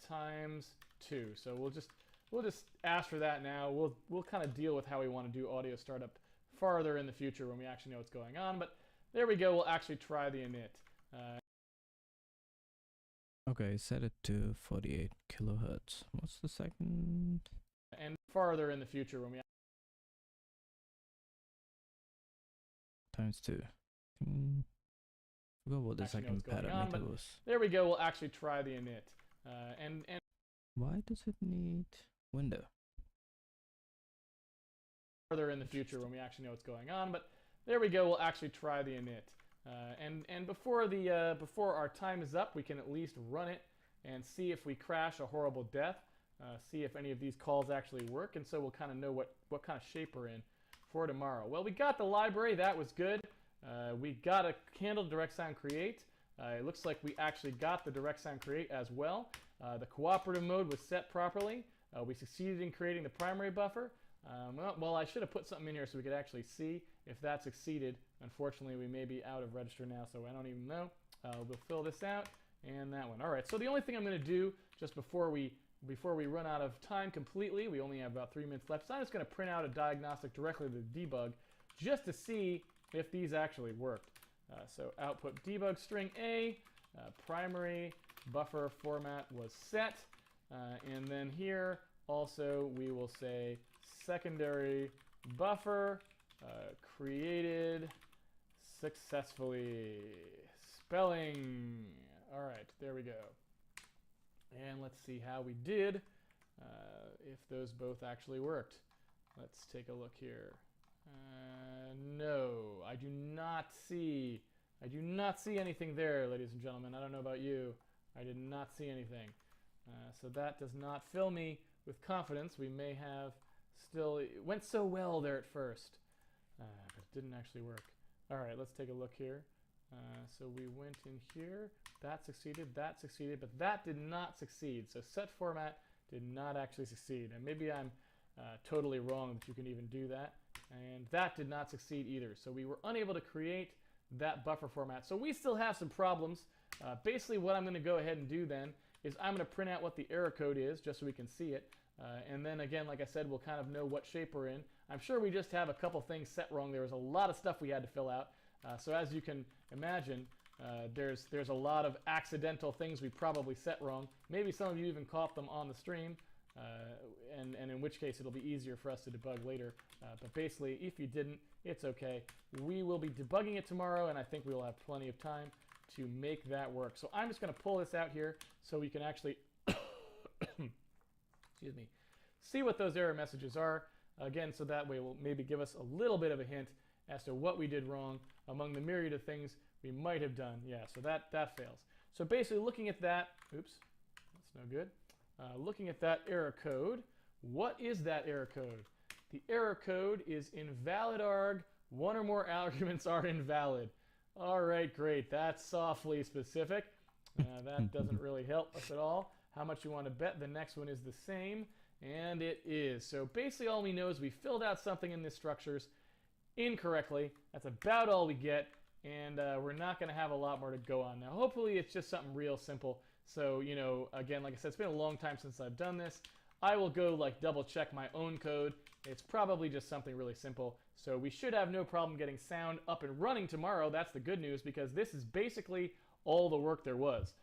times 2. So we'll just ask for that now. We'll kind of deal with how we want to do audio startup farther in the future when we actually know what's going on. But there we go. We'll actually try the init. Okay, set it to 48 kilohertz. What's the second? And farther in the future when we Times 2. Forgot what the second parameter was. There we go. We'll actually try the init. And why does it need window? Farther in the future when we actually know what's going on. But there we go. We'll actually try the init. And before our time is up, we can at least run it and see if we crash a horrible death. See if any of these calls actually work, and so we'll kind of know what kind of shape we're in for tomorrow. Well, we got the library. That was good. We got a handle direct sound create. It looks like we actually got the direct sound create as well. The cooperative mode was set properly. We succeeded in creating the primary buffer. Well, I should have put something in here so we could actually see if that succeeded. Unfortunately, we may be out of register now, so I don't even know. We'll fill this out and that one. All right, so the only thing I'm going to do just before we run out of time completely, we only have about 3 minutes left, so I'm just going to print out a diagnostic directly to the debug just to see if these actually worked. So output debug string A, primary buffer format was set, and then here also we will say secondary buffer created successfully. Spelling. All right, there we go. And let's see how we did, if those both actually worked. Let's take a look here. No, I do not see anything there, ladies and gentlemen. I don't know about you. I did not see anything. So that does not fill me with confidence. We may have still, it went so well there at first, but it didn't actually work. All right, let's take a look here. So we went in here, that succeeded, but that did not succeed. So set format did not actually succeed. And maybe I'm totally wrong that you can even do that. And that did not succeed either. So we were unable to create that buffer format. So we still have some problems. Basically what I'm going to go ahead and do then is I'm going to print out what the error code is just so we can see it. And then again, like I said, we'll kind of know what shape we're in. I'm sure we just have a couple things set wrong. There was a lot of stuff we had to fill out. So as you can imagine, there's a lot of accidental things we probably set wrong. Maybe some of you even caught them on the stream, and in which case it'll be easier for us to debug later. But basically, if you didn't, it's okay. We will be debugging it tomorrow, and I think we will have plenty of time to make that work. So I'm just going to pull this out here so we can actually excuse me, see what those error messages are. Again, so that way will maybe give us a little bit of a hint as to what we did wrong among the myriad of things we might have done. Yeah, so that fails. So basically looking at that, oops, that's no good. Looking at that error code, what is that error code? The error code is invalid arg, one or more arguments are invalid. All right, great. That's softly specific. That doesn't really help us at all. How much you want to bet the next one is the same? And it is. So basically all we know is we filled out something in the structures incorrectly. That's about all we get. And we're not going to have a lot more to go on now. Hopefully it's just something real simple. So, you know, again, like I said, it's been a long time since I've done this. I will go like double check my own code. It's probably just something really simple. So we should have no problem getting sound up and running tomorrow. That's the good news, because this is basically all the work there was.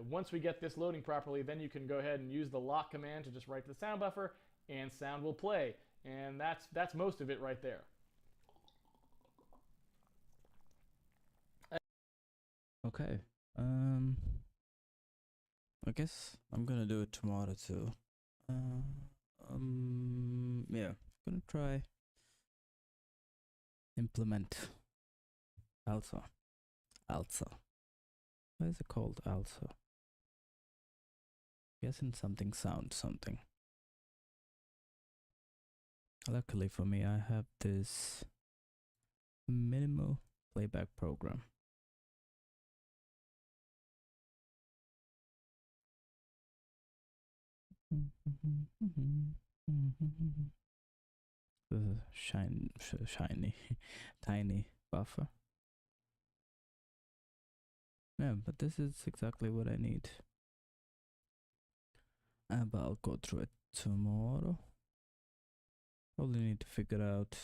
Once we get this loading properly, then you can go ahead and use the lock command to just write to the sound buffer, and sound will play. And that's most of it right there. Okay. I guess I'm gonna do it tomorrow too. Yeah, gonna try implement also. Why is it called also? Guessing something sounds something. Luckily for me, I have this minimal playback program. The shiny, tiny buffer. Yeah, but this is exactly what I need. But I'll go through it tomorrow. Probably need to figure out.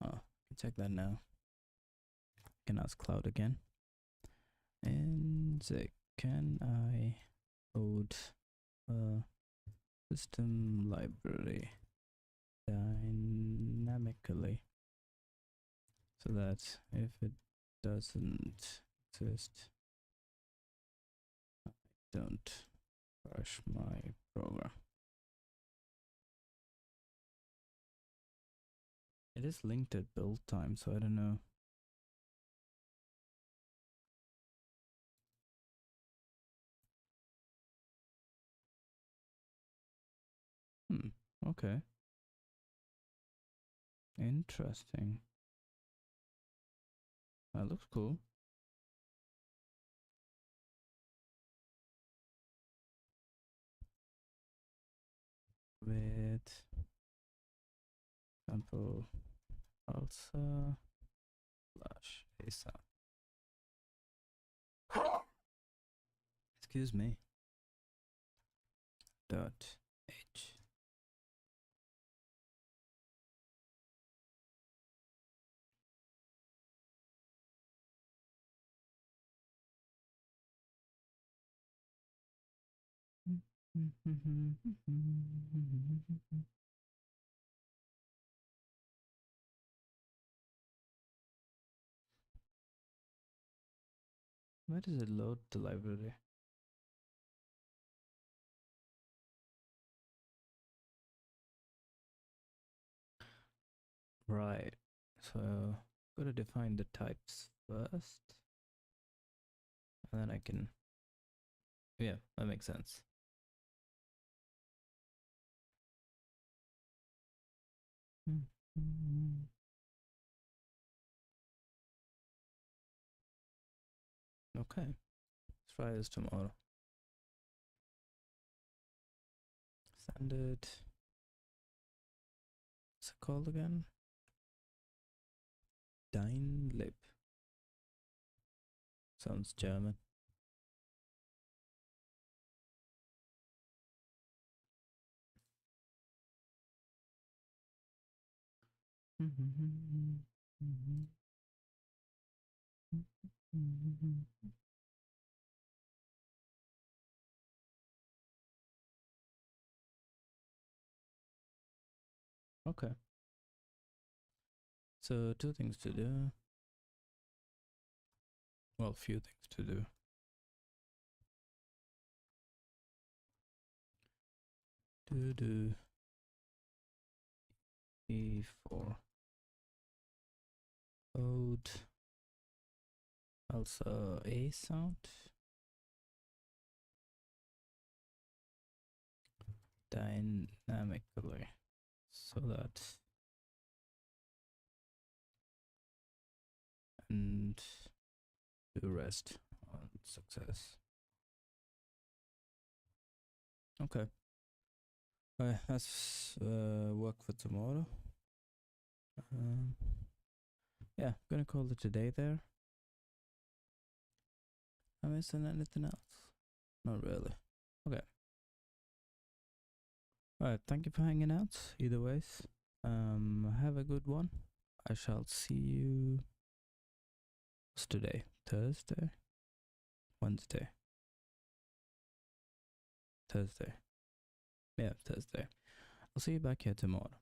Oh, check that now. I can ask Cloud again. And can I load a system library dynamically so that if it doesn't exist, I don't crash my program. It is linked at build time, so I don't know. Okay. Interesting. That looks cool. With example also slash ASA. Excuse me. Dot H. Where does it load the library? Right. So gotta define the types first. And then I can, yeah, that makes sense. Okay, let's try this tomorrow. Standard. What's it called again? Dynlib. Sounds German. Okay. So two things to do. Well, few things to do. Do E4. Code. Also a sound. Dynamically. So that. And do rest on success. Okay. Let's work for tomorrow. Yeah, I'm gonna call it a day there. Am I missing anything else? Not really. Okay. Alright, thank you for hanging out. Either ways. Have a good one. I shall see you. What's today? Thursday? Wednesday? Thursday. Yeah, Thursday. I'll see you back here tomorrow.